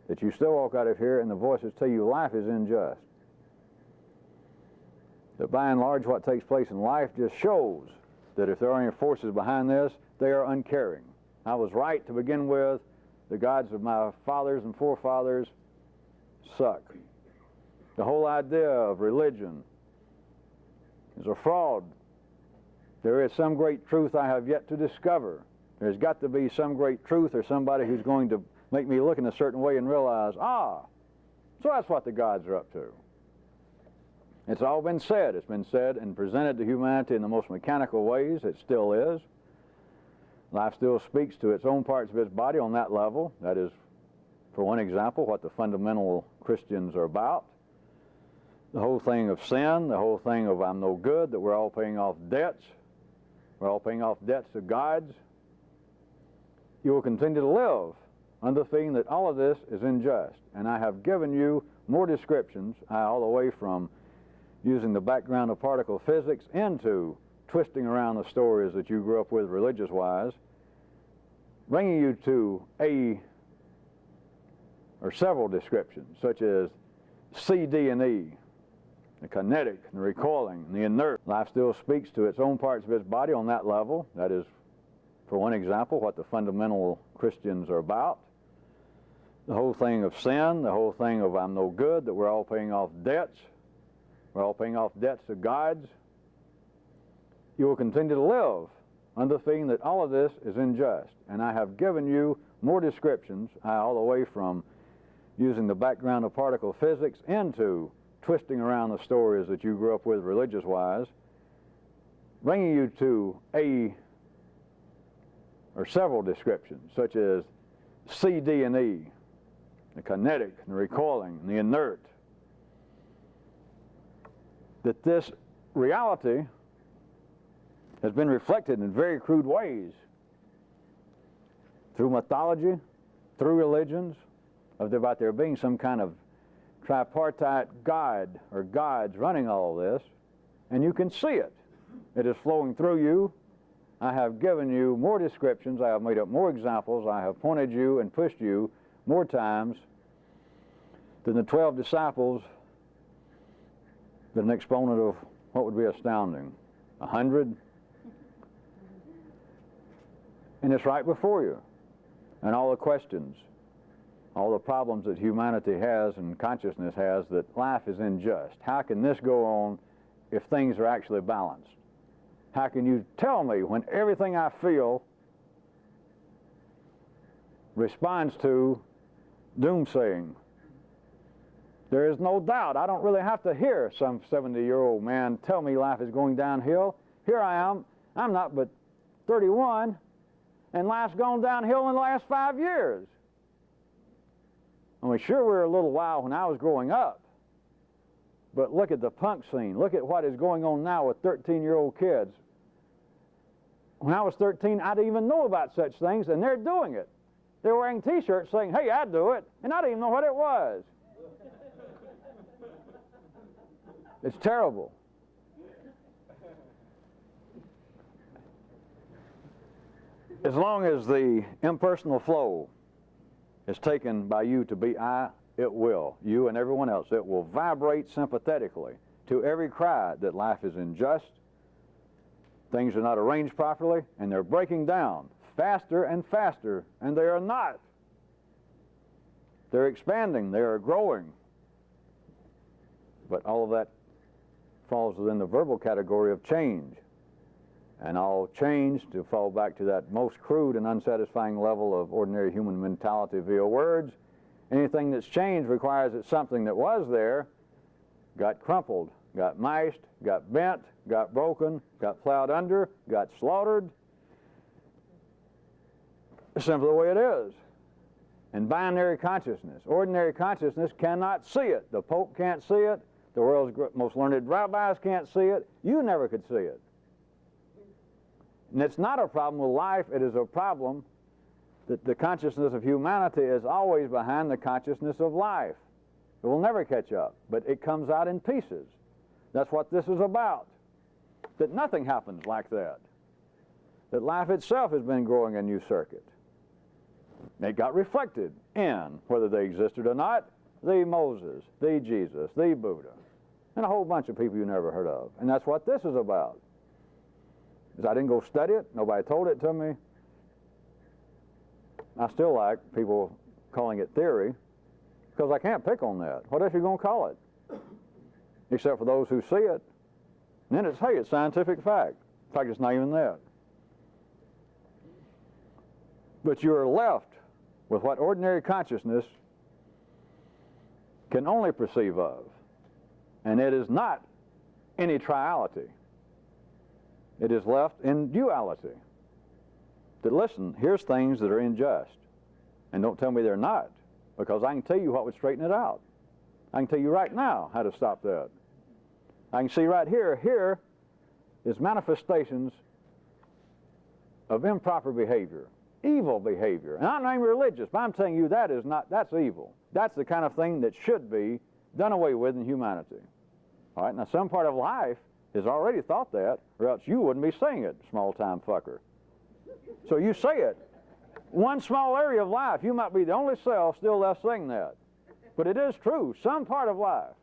that you still walk out of here and the voices tell you life is unjust. That by and large what takes place in life just shows that if there are any forces behind this, they are uncaring. I was right to begin with. The gods of my fathers and forefathers suck. The whole idea of religion is a fraud. There is some great truth I have yet to discover. There's got to be some great truth or somebody who's going to make me look in a certain way and realize, so that's what the gods are up to. It's all been said. It's been said and presented to humanity in the most mechanical ways. It still is. Life still speaks to its own parts of its body on that level. That is, for one example, what the fundamental Christians are about. The whole thing of sin, the whole thing of I'm no good, that we're all paying off debts. We're all paying off debts to gods. You will continue to live under the feeling that all of this is unjust. And I have given you more descriptions, all the way from using the background of particle physics into twisting around the stories that you grew up with religious-wise, bringing you to or several descriptions, such as C, D, and E, the kinetic, and the recoiling, and the inert. Life still speaks to its own parts of its body on that level. That is, for one example, what the fundamental Christians are about. The whole thing of sin, the whole thing of I'm no good, that we're all paying off debts. We're all paying off debts to gods. You will continue to live under the feeling that all of this is unjust. And I have given you more descriptions, all the way from using the background of particle physics into twisting around the stories that you grew up with religious-wise, bringing you to or several descriptions, such as C, D, and E, the kinetic, and the recoiling, and the inert. That this reality has been reflected in very crude ways through mythology, through religions, about there being some kind of tripartite God or gods running all this, and you can see it. It is flowing through you. I have given you more descriptions. I have made up more examples. I have pointed you and pushed you more times than the 12 disciples. An exponent of what would be astounding, 100, and it's right before you. And all the questions, all the problems that humanity has and consciousness has, that life is unjust. How can this go on if things are actually balanced? How can you tell me when everything I feel responds to doomsaying? There is no doubt. I don't really have to hear some 70-year-old man tell me life is going downhill. Here I am. I'm not but 31, and life's gone downhill in the last 5 years. I mean, sure, we were a little while when I was growing up, but look at the punk scene. Look at what is going on now with 13-year-old kids. When I was 13, I didn't even know about such things, and they're doing it. They're wearing T-shirts saying, hey, I do it, and I didn't even know what it was. It's terrible. As long as the impersonal flow is taken by you to be I, it will. You and everyone else. It will vibrate sympathetically to every cry that life is unjust, things are not arranged properly, and they're breaking down faster and faster, and they are not. They're expanding, they are growing. But all of that falls within the verbal category of change. And all change, to fall back to that most crude and unsatisfying level of ordinary human mentality via words, anything that's changed requires that something that was there got crumpled, got mashed, got bent, got broken, got plowed under, got slaughtered. It's simply the way it is. And binary consciousness, ordinary consciousness cannot see it. The Pope can't see it. The world's most learned rabbis can't see it. You never could see it. And it's not a problem with life. It is a problem that the consciousness of humanity is always behind the consciousness of life. It will never catch up, but it comes out in pieces. That's what this is about. That nothing happens like that. That life itself has been growing a new circuit. It got reflected in, whether they existed or not, the Moses, the Jesus, the Buddha, and a whole bunch of people you never heard of. And that's what this is about. Because I didn't go study it, nobody told it to me. I still like people calling it theory, because I can't pick on that. What else are you going to call it? Except for those who see it. And then it's, hey, it's scientific fact. In fact, it's not even that. But you're left with what ordinary consciousness can only perceive of. And it is not any triality. It is left in duality. That, listen, here's things that are unjust. And don't tell me they're not, because I can tell you what would straighten it out. I can tell you right now how to stop that. I can see right here is manifestations of improper behavior, evil behavior. And I'm not even religious, but I'm telling you that is not, that's evil. That's the kind of thing that should be done away with in humanity. All right, now some part of life has already thought that, or else you wouldn't be saying it, small-time fucker. So you say it. One small area of life, you might be the only self still left saying that. But it is true, some part of life.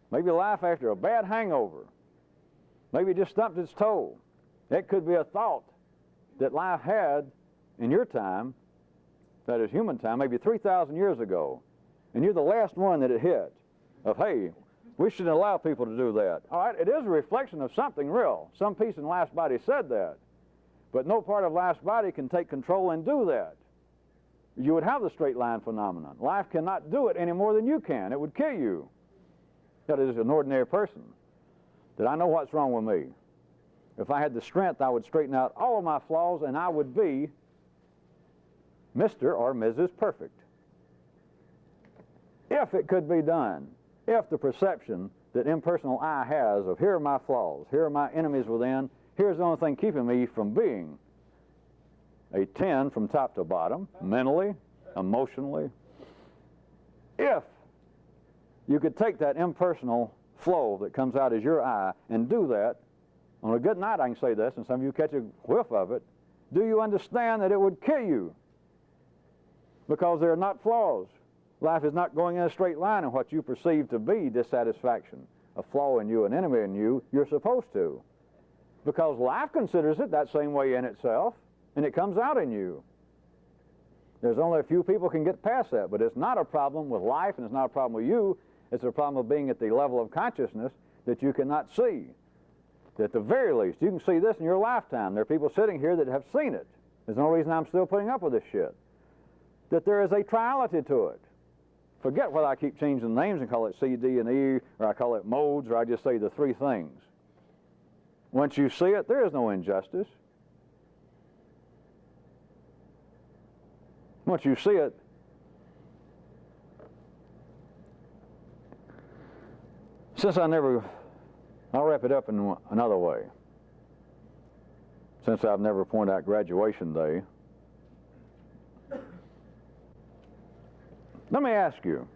Maybe life after a bad hangover. Maybe just stumped its toe. It could be a thought that life had in your time, that is human time, maybe 3,000 years ago. And you're the last one that it hit of, hey, we shouldn't allow people to do that. All right, it is a reflection of something real. Some piece in life's body said that. But no part of life's body can take control and do that. You would have the straight line phenomenon. Life cannot do it any more than you can. It would kill you. That is an ordinary person. That I know what's wrong with me. If I had the strength, I would straighten out all of my flaws, and I would be Mr. or Mrs. Perfect. If it could be done, if the perception that impersonal I has of here are my flaws, here are my enemies within, here's the only thing keeping me from being a 10 from top to bottom, mentally, emotionally. If you could take that impersonal flow that comes out as your I and do that, on a good night I can say this, and some of you catch a whiff of it, do you understand that it would kill you? Because they're not flaws. Life is not going in a straight line in what you perceive to be dissatisfaction, a flaw in you, an enemy in you. You're supposed to. Because life considers it that same way in itself, and it comes out in you. There's only a few people can get past that, but it's not a problem with life, and it's not a problem with you. It's a problem of being at the level of consciousness that you cannot see. At the very least, you can see this in your lifetime. There are people sitting here that have seen it. There's no reason I'm still putting up with this shit. That there is a triality to it. Forget whether I keep changing names and call it C, D, and E, or I call it modes, or I just say the three things. Once you see it, there is no injustice. Once you see it, I'll wrap it up in another way. Since I've never pointed out graduation day, let me ask you,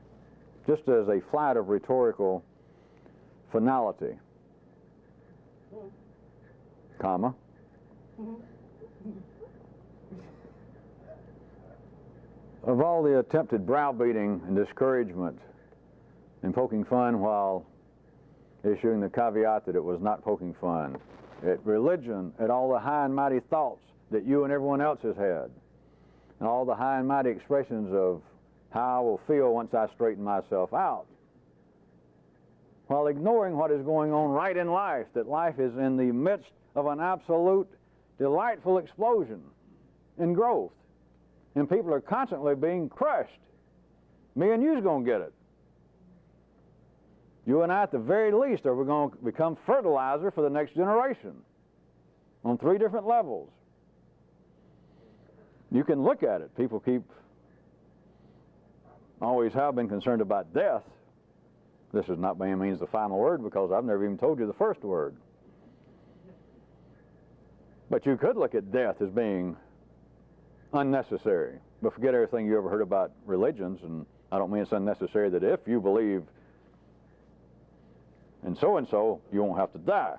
just as a flight of rhetorical finality, comma, of all the attempted browbeating and discouragement and poking fun while issuing the caveat that it was not poking fun at religion, at all the high and mighty thoughts that you and everyone else has had, and all the high and mighty expressions of how I will feel once I straighten myself out, while ignoring what is going on right in life, that life is in the midst of an absolute delightful explosion in growth, and people are constantly being crushed. Me and you's going to get it. You and I, at the very least, are going to become fertilizer for the next generation on 3 different levels. You can look at it. People always have been concerned about death. This is not by any means the final word, because I've never even told you the first word. But you could look at death as being unnecessary. But forget everything you ever heard about religions, and I don't mean it's unnecessary that if you believe in so-and-so, you won't have to die.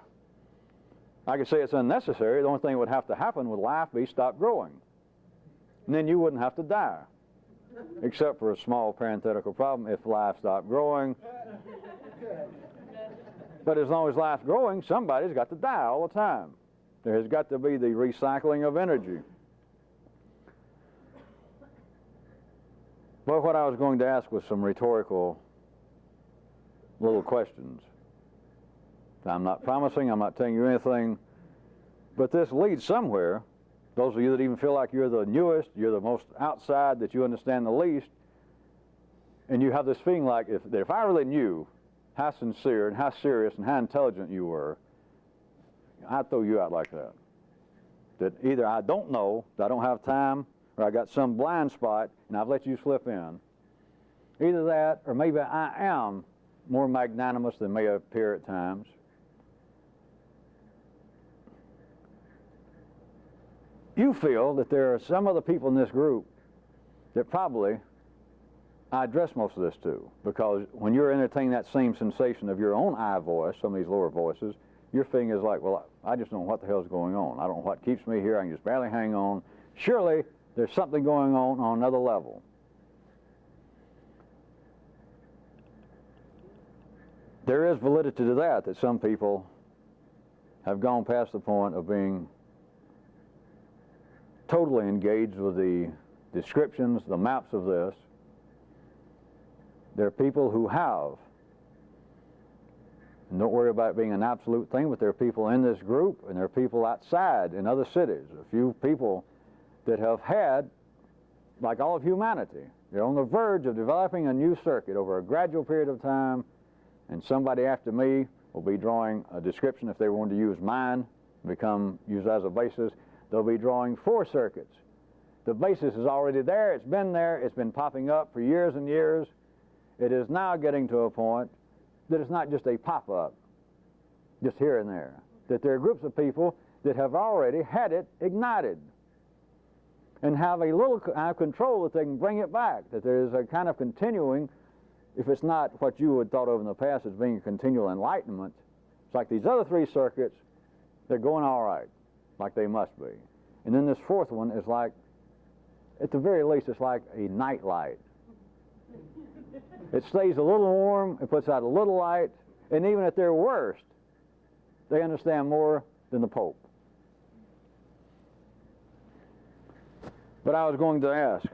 I could say it's unnecessary. The only thing that would have to happen with life be stop growing. And then you wouldn't have to die. Except for a small parenthetical problem, if life stopped growing. But as long as life's growing, somebody's got to die all the time. There has got to be the recycling of energy. But what I was going to ask was some rhetorical little questions. I'm not promising, I'm not telling you anything, but this leads somewhere. Those of you that even feel like you're the newest, you're the most outside, that you understand the least, and you have this feeling like if I really knew how sincere and how serious and how intelligent you were, I'd throw you out like that. That either I don't know, I don't have time, or I got some blind spot and I've let you slip in. Either that, or maybe I am more magnanimous than may appear at times. You feel that there are some other people in this group that probably I address most of this to, because when you're entertaining that same sensation of your own I voice, some of these lower voices, your feeling is like, well, I just don't know what the hell's going on. I don't know what keeps me here. I can just barely hang on. Surely there's something going on another level. There is validity to that some people have gone past the point of being totally engaged with the descriptions, the maps of this. There are people who have. And don't worry about it being an absolute thing, but there are people in this group, and there are people outside in other cities. A few people that have had, like all of humanity, they're on the verge of developing a new circuit over a gradual period of time, and somebody after me will be drawing a description. If they want to use mine, use as a basis, they'll be drawing 4 circuits. The basis is already there. It's been popping up for years and years. It is now getting to a point that it's not just a pop-up, just here and there, that there are groups of people that have already had it ignited and have a little control that they can bring it back, that there is a kind of continuing, if it's not what you had thought of in the past as being a continual enlightenment, it's like these other 3 circuits, they're going all right, like they must be. And then this 4th one is like, at the very least, it's like a night light. It stays a little warm, it puts out a little light, and even at their worst, they understand more than the Pope. But I was going to ask,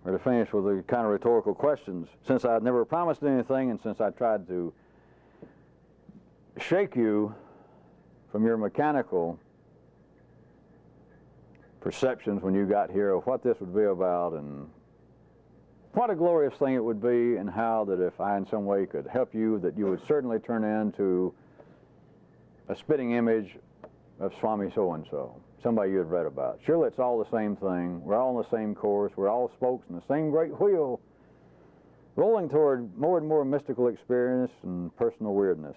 or to finish with the kind of rhetorical questions, since I'd never promised anything, and since I tried to shake you from your mechanical perceptions when you got here of what this would be about, and what a glorious thing it would be, and how that if I in some way could help you, that you would certainly turn into a spitting image of Swami so-and-so, somebody you had read about. Surely it's all the same thing. We're all on the same course. We're all spokes in the same great wheel, rolling toward more and more mystical experience and personal weirdness.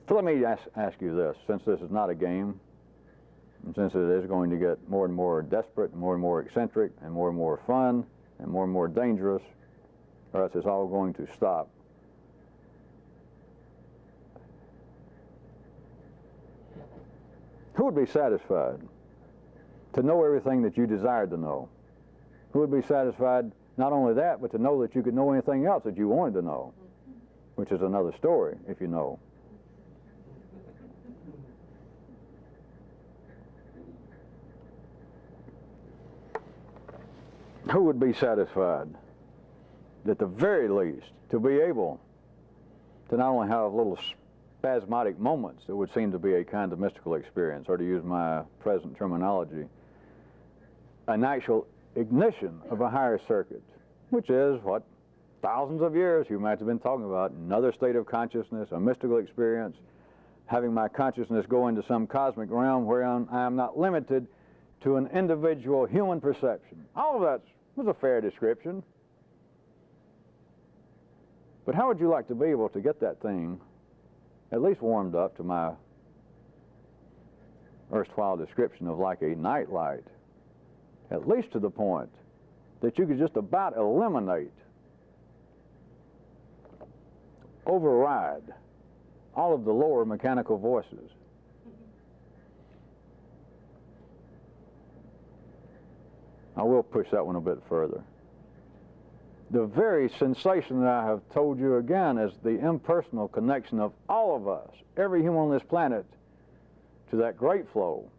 So let me ask you this, since this is not a game, and since it is going to get more and more desperate, and more eccentric, and more fun, and more dangerous, or else it's all going to stop. Who would be satisfied to know everything that you desired to know? Who would be satisfied not only that, but to know that you could know anything else that you wanted to know? which is another story, if you know. Who would be satisfied, at the very least, to be able to not only have little spasmodic moments that would seem to be a kind of mystical experience, or to use my present terminology, an actual ignition of a higher circuit, which is what thousands of years humanity's been talking about, another state of consciousness, a mystical experience, having my consciousness go into some cosmic realm where I am not limited to an individual human perception. All of that was a fair description. But how would you like to be able to get that thing at least warmed up to my erstwhile description of like a night light, at least to the point that you could just about eliminate, override all of the lower mechanical voices? I will push that one a bit further. The very sensation that I have told you again is the impersonal connection of all of us, every human on this planet, to that great flow.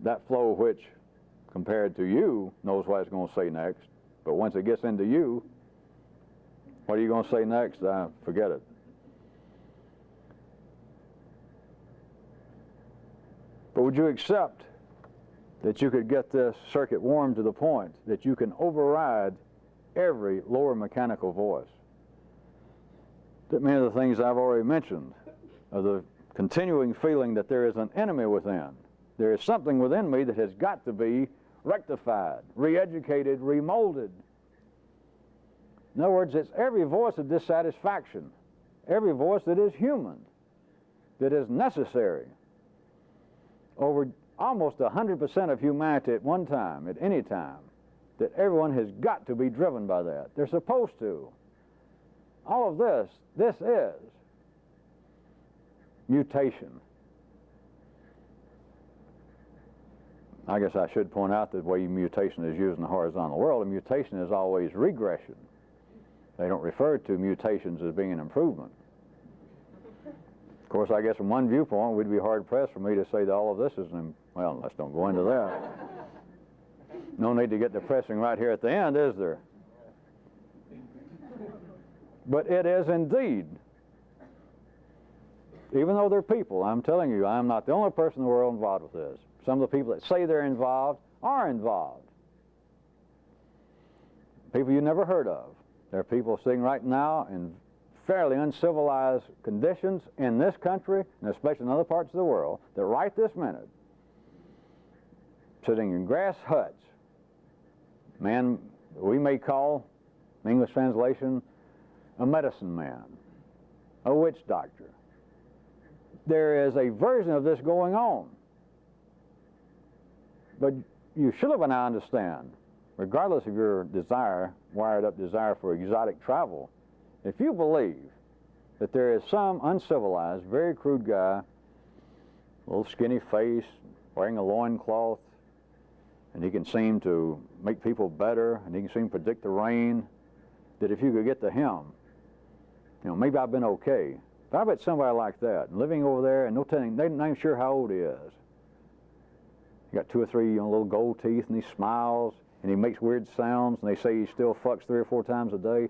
That flow which, compared to you, knows what it's going to say next. But once it gets into you, what are you going to say next? Forget it. But would you accept that you could get this circuit warmed to the point that you can override every lower mechanical voice? That many of the things I've already mentioned are the continuing feeling that there is an enemy within. There is something within me that has got to be rectified, re-educated, remolded. In other words, it's every voice of dissatisfaction, every voice that is human, that is necessary. Over almost 100% of humanity at one time, at any time, that everyone has got to be driven by that. They're supposed to. All of this is mutation. I guess I should point out that the way mutation is used in the horizontal world, a mutation is always regression. They don't refer to mutations as being an improvement. Of course, I guess from one viewpoint, we'd be hard-pressed for me to say that all of this is well, let's don't go into that. No need to get depressing right here at the end, is there? But it is indeed. Even though they're people, I'm telling you, I'm not the only person in the world involved with this. Some of the people that say they're involved are involved. People you never heard of. There are people sitting right now in fairly uncivilized conditions in this country, and especially in other parts of the world, that right this minute, sitting in grass huts, man we may call, English translation, a medicine man, a witch doctor. There is a version of this going on. But you should have, and I understand, regardless of your desire, wired up desire for exotic travel, if you believe that there is some uncivilized, very crude guy, a little skinny face, wearing a loincloth, and he can seem to make people better, and he can seem to predict the rain, that if you could get to him, maybe I've been okay. If I bet somebody like that, and living over there, and no telling, they're not even sure how old he is. He got 2 or 3 little gold teeth, and he smiles, and he makes weird sounds, and they say he still fucks 3 or 4 times a day.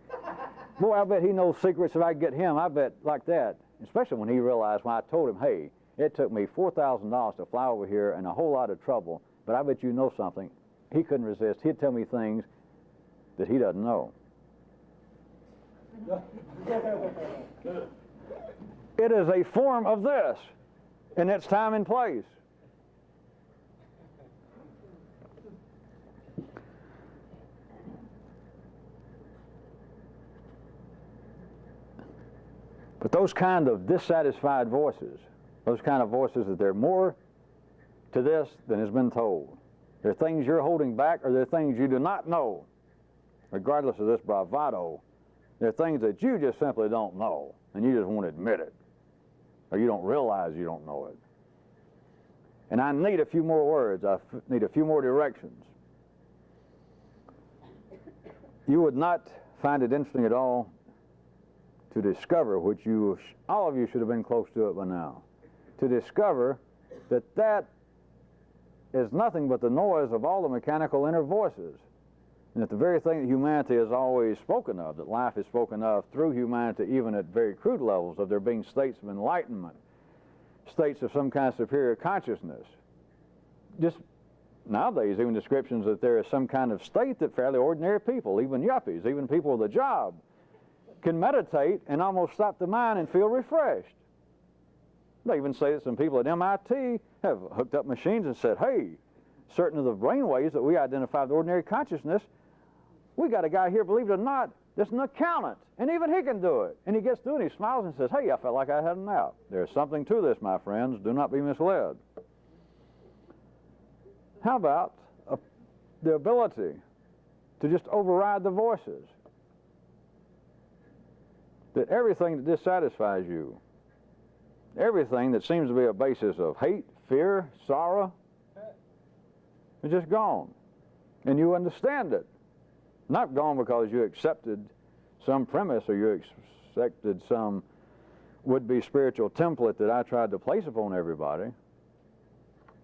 Boy, I bet he knows secrets. If I get him, I bet like that, especially when he realized when I told him, hey, it took me $4,000 to fly over here and a whole lot of trouble, but I bet you know something. He couldn't resist. He'd tell me things that he doesn't know. It is a form of this in its time and place. But those kind of dissatisfied voices, those kind of voices that there are more to this than has been told. There are things you're holding back, or there are things you do not know. Regardless of this bravado, there are things that you just simply don't know, and you just won't admit it, or you don't realize you don't know it. And I need a few more words. I need a few more directions. You would not find it interesting at all to discover, which all of you should have been close to it by now, to discover that that is nothing but the noise of all the mechanical inner voices. And that the very thing that humanity has always spoken of, that life is spoken of through humanity, even at very crude levels, of there being states of enlightenment, states of some kind of superior consciousness. Just nowadays, even descriptions that there is some kind of state that fairly ordinary people, even yuppies, even people with a job, can meditate and almost stop the mind and feel refreshed. They even say that some people at MIT have hooked up machines and said, hey, certain of the brain waves that we identify with ordinary consciousness, we got a guy here, believe it or not, that's an accountant, and even he can do it. And he gets through and he smiles and says, hey, I felt like I had a nap. There's something to this, my friends. Do not be misled. How about the ability to just override the voices? That everything that dissatisfies you, everything that seems to be a basis of hate, fear, sorrow, is just gone. And you understand it. Not gone because you accepted some premise or you accepted some would-be spiritual template that I tried to place upon everybody.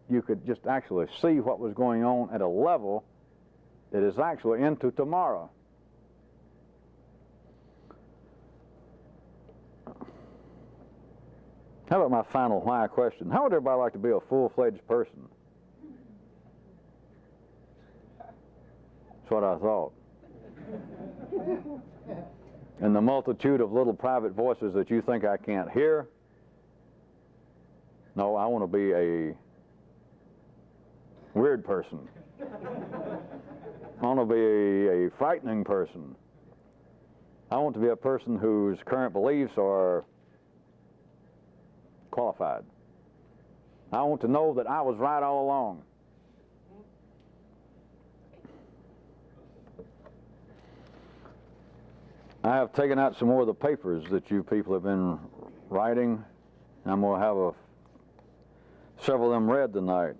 You could just actually see what was going on at a level that is actually into tomorrow. How about my final why question? How would everybody like to be a full-fledged person? That's what I thought. And the multitude of little private voices that you think I can't hear? No, I want to be a weird person. I want to be a frightening person. I want to be a person whose current beliefs are qualified. I want to know that I was right all along. I have taken out some more of the papers that you people have been writing. I'm going to have several of them read tonight.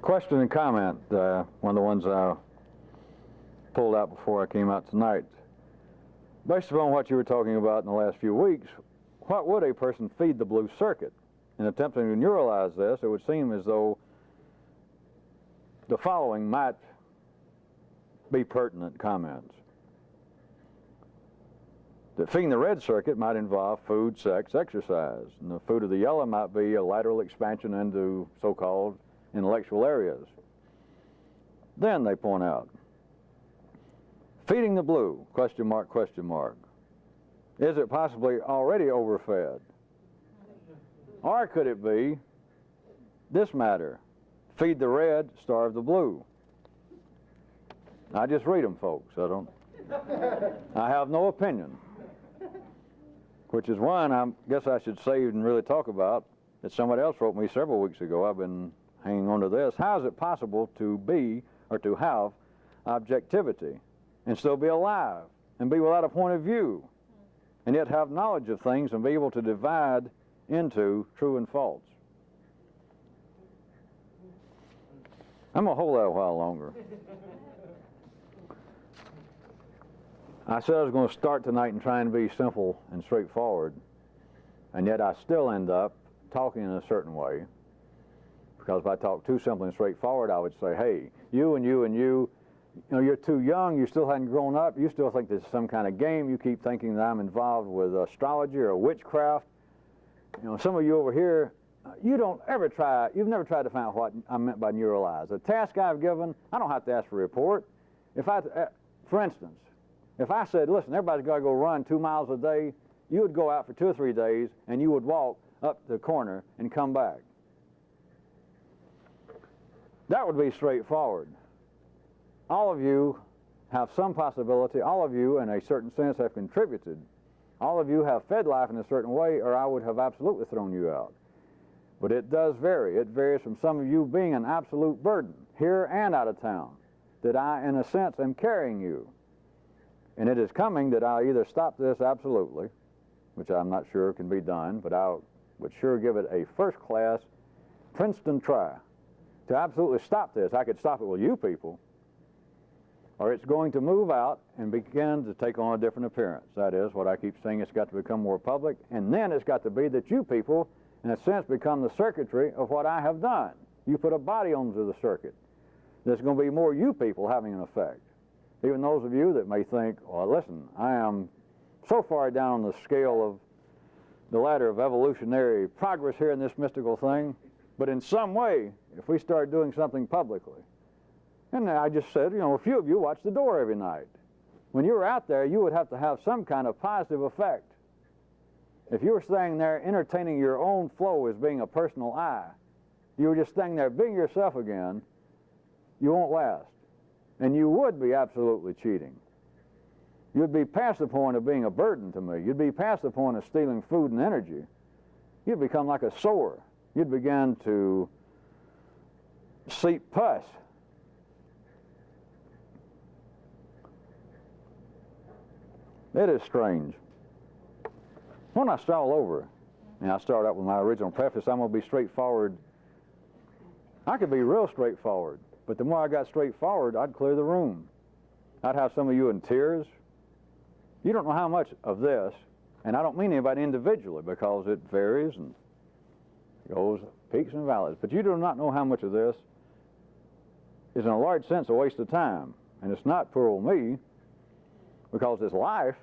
Question and comment, one of the ones I pulled out before I came out tonight. Based upon what you were talking about in the last few weeks, what would a person feed the blue circuit? In attempting to neuralize this, it would seem as though the following might be pertinent comments. That feeding the red circuit might involve food, sex, exercise. And the food of the yellow might be a lateral expansion into so-called intellectual areas. Then they point out, feeding the blue, question mark, question mark. Is it possibly already overfed? Or could it be this matter, feed the red, starve the blue? I just read them, folks. I have no opinion. Which is one I guess I should save and really talk about that somebody else wrote me several weeks ago. I've been hanging on to this. How is it possible to be or to have objectivity and still be alive and be without a point of view and yet have knowledge of things and be able to divide into true and false? I'm going to hold that a while longer. I said I was going to start tonight and try and be simple and straightforward, and yet I still end up talking in a certain way. Because if I talk too simple and straightforward, I would say, hey, you and you and you know, you're too young, you still hadn't grown up, you still think this is some kind of game, you keep thinking that I'm involved with astrology or witchcraft. You know, some of you over here, you've never tried to find out what I meant by neuralize. The task I've given, I don't have to ask for a report. For instance, if I said, listen, everybody's got to go run 2 miles a day, you would go out for 2 or 3 days and you would walk up the corner and come back. That would be straightforward. All of you have some possibility. All of you, in a certain sense, have contributed. All of you have fed life in a certain way, or I would have absolutely thrown you out. But it does vary. It varies from some of you being an absolute burden, here and out of town, that I, in a sense, am carrying you. And it is coming that I either stop this absolutely, which I'm not sure can be done, but I would sure give it a first-class Princeton try to absolutely stop this. I could stop it with you people, or it's going to move out and begin to take on a different appearance. That is what I keep saying, it's got to become more public, and then it's got to be that you people, in a sense, become the circuitry of what I have done. You put a body onto the circuit. There's going to be more you people having an effect. Even those of you that may think, well, listen, I am so far down the scale of the ladder of evolutionary progress here in this mystical thing, but in some way, if we start doing something publicly, and I just said, you know, a few of you watch the door every night. When you were out there, you would have to have some kind of positive effect. If you were staying there entertaining your own flow as being a personal I, you were just staying there being yourself again, you won't last. And you would be absolutely cheating. You'd be past the point of being a burden to me. You'd be past the point of stealing food and energy. You'd become like a sower. You'd begin to seep pus. It is strange. When I start all over, and I start out with my original preface, I'm going to be straightforward. I could be real straightforward, but the more I got straightforward, I'd clear the room. I'd have some of you in tears. You don't know how much of this, and I don't mean anybody individually because it varies and goes peaks and valleys, but you do not know how much of this is in a large sense a waste of time. And it's not poor old me, because it's life.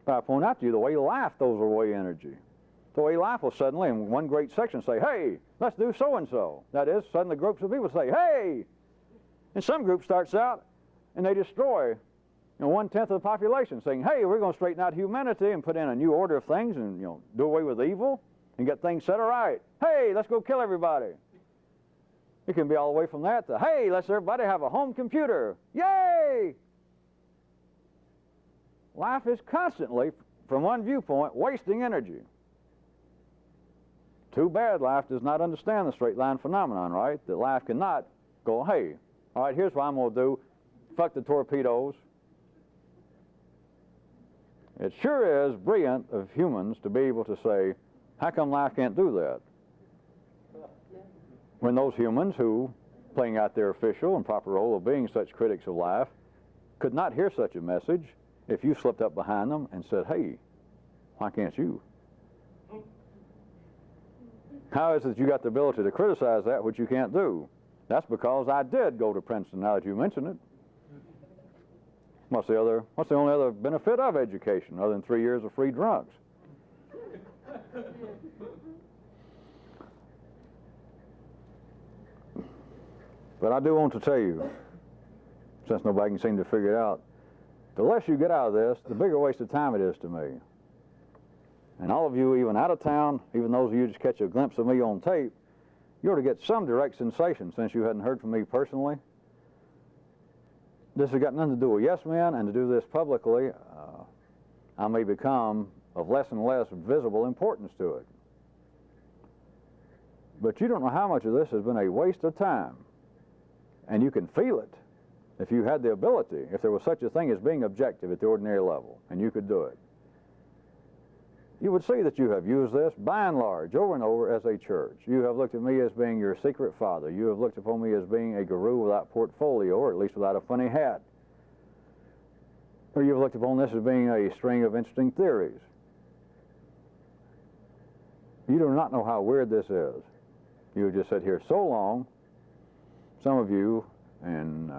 But I point out to you the way life throws away energy. The way life will suddenly, in one great section, say, hey, let's do so-and-so. That is, suddenly groups of people say, hey! And some group starts out and they destroy 1/10 of the population, saying, hey, we're going to straighten out humanity and put in a new order of things and do away with evil and get things set right. Hey, let's go kill everybody. It can be all the way from that to, hey, let's everybody have a home computer. Yay! Life is constantly, from one viewpoint, wasting energy. Too bad life does not understand the straight line phenomenon, right? That life cannot go, hey, all right, here's what I'm going to do. Fuck the torpedoes. It sure is brilliant of humans to be able to say, how come life can't do that? When those humans who, playing out their official and proper role of being such critics of life, could not hear such a message if you slipped up behind them and said, hey, why can't you? How is it that you got the ability to criticize that which you can't do? That's because I did go to Princeton, now that you mention it. What's the only other benefit of education other than 3 years of free drugs? But I do want to tell you, since nobody can seem to figure it out, the less you get out of this, the bigger waste of time it is to me. And all of you, even out of town, even those of you who just catch a glimpse of me on tape, you ought to get some direct sensation since you hadn't heard from me personally. This has got nothing to do with yes men, and to do this publicly, I may become of less and less visible importance to it. But you don't know how much of this has been a waste of time. And you can feel it if you had the ability, if there was such a thing as being objective at the ordinary level, and you could do it. You would see that you have used this, by and large, over and over as a church. You have looked at me as being your secret father. You have looked upon me as being a guru without portfolio, or at least without a funny hat. Or you've looked upon this as being a string of interesting theories. You do not know how weird this is. You have just sat here so long, some of you, and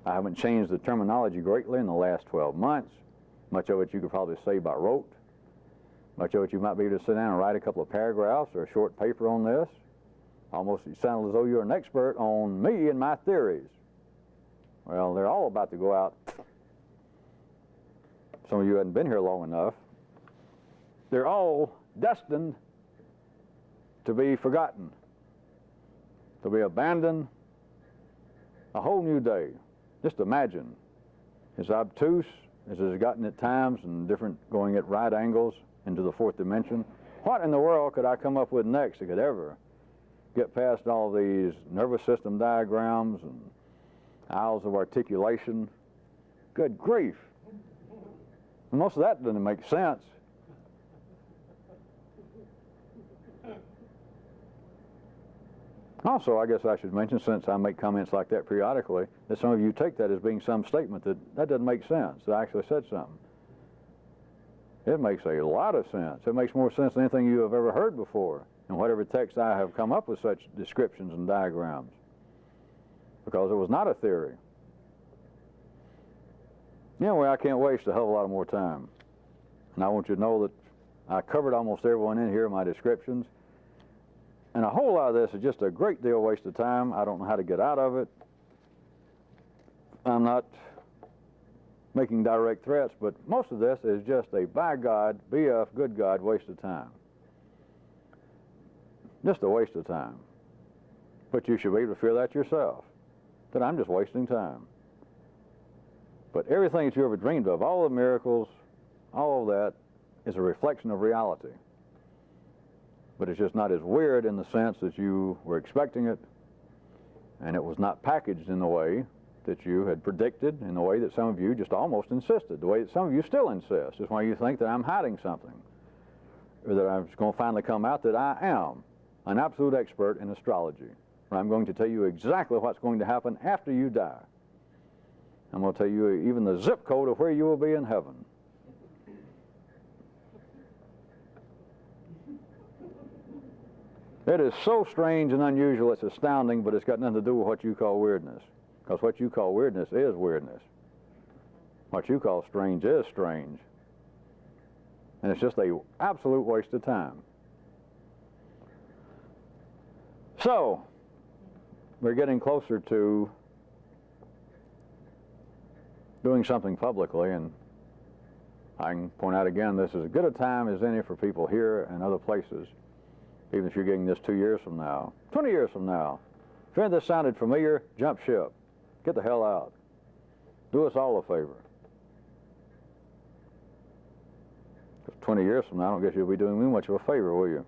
I haven't changed the terminology greatly in the last 12 months. Much of it you could probably say by rote. Much of it you might be able to sit down and write a couple of paragraphs or a short paper on this. Almost you sound as though you're an expert on me and my theories. Well, they're all about to go out. Some of you hadn't been here long enough. They're all destined to be forgotten, to be abandoned. A whole new day. Just imagine, as obtuse as it has gotten at times and different, going at right angles into the fourth dimension, what in the world could I come up with next that could ever get past all these nervous system diagrams and aisles of articulation? Good grief. And most of that doesn't make sense. Also, I guess I should mention, since I make comments like that periodically, that some of you take that as being some statement that doesn't make sense, that I actually said something. It makes a lot of sense. It makes more sense than anything you have ever heard before in whatever text I have come up with such descriptions and diagrams, because it was not a theory. Anyway, I can't waste a hell of a lot more time. And I want you to know that I covered almost everyone in here in my descriptions. And a whole lot of this is just a great deal waste of time. I don't know how to get out of it. I'm not making direct threats, but most of this is just a by God, BF, good God, waste of time. Just a waste of time. But you should be able to feel that yourself, that I'm just wasting time. But everything that you ever dreamed of, all the miracles, all of that, is a reflection of reality. But it's just not as weird in the sense that you were expecting it, and it was not packaged in the way that you had predicted, in the way that some of you just almost insisted, the way that some of you still insist. It's why you think that I'm hiding something, or that I'm just going to finally come out that I am an absolute expert in astrology. Or I'm going to tell you exactly what's going to happen after you die. I'm going to tell you even the zip code of where you will be in heaven. It is so strange and unusual, it's astounding, but it's got nothing to do with what you call weirdness. Because what you call weirdness is weirdness. What you call strange is strange. And it's just an absolute waste of time. So, we're getting closer to doing something publicly, and I can point out again, this is as good a time as any for people here and other places. Even if you're getting this 2 years from now, 20 years from now. If any of this sounded familiar, jump ship. Get the hell out. Do us all a favor. 'Cause 20 years from now, I don't guess you'll be doing me much of a favor, will you?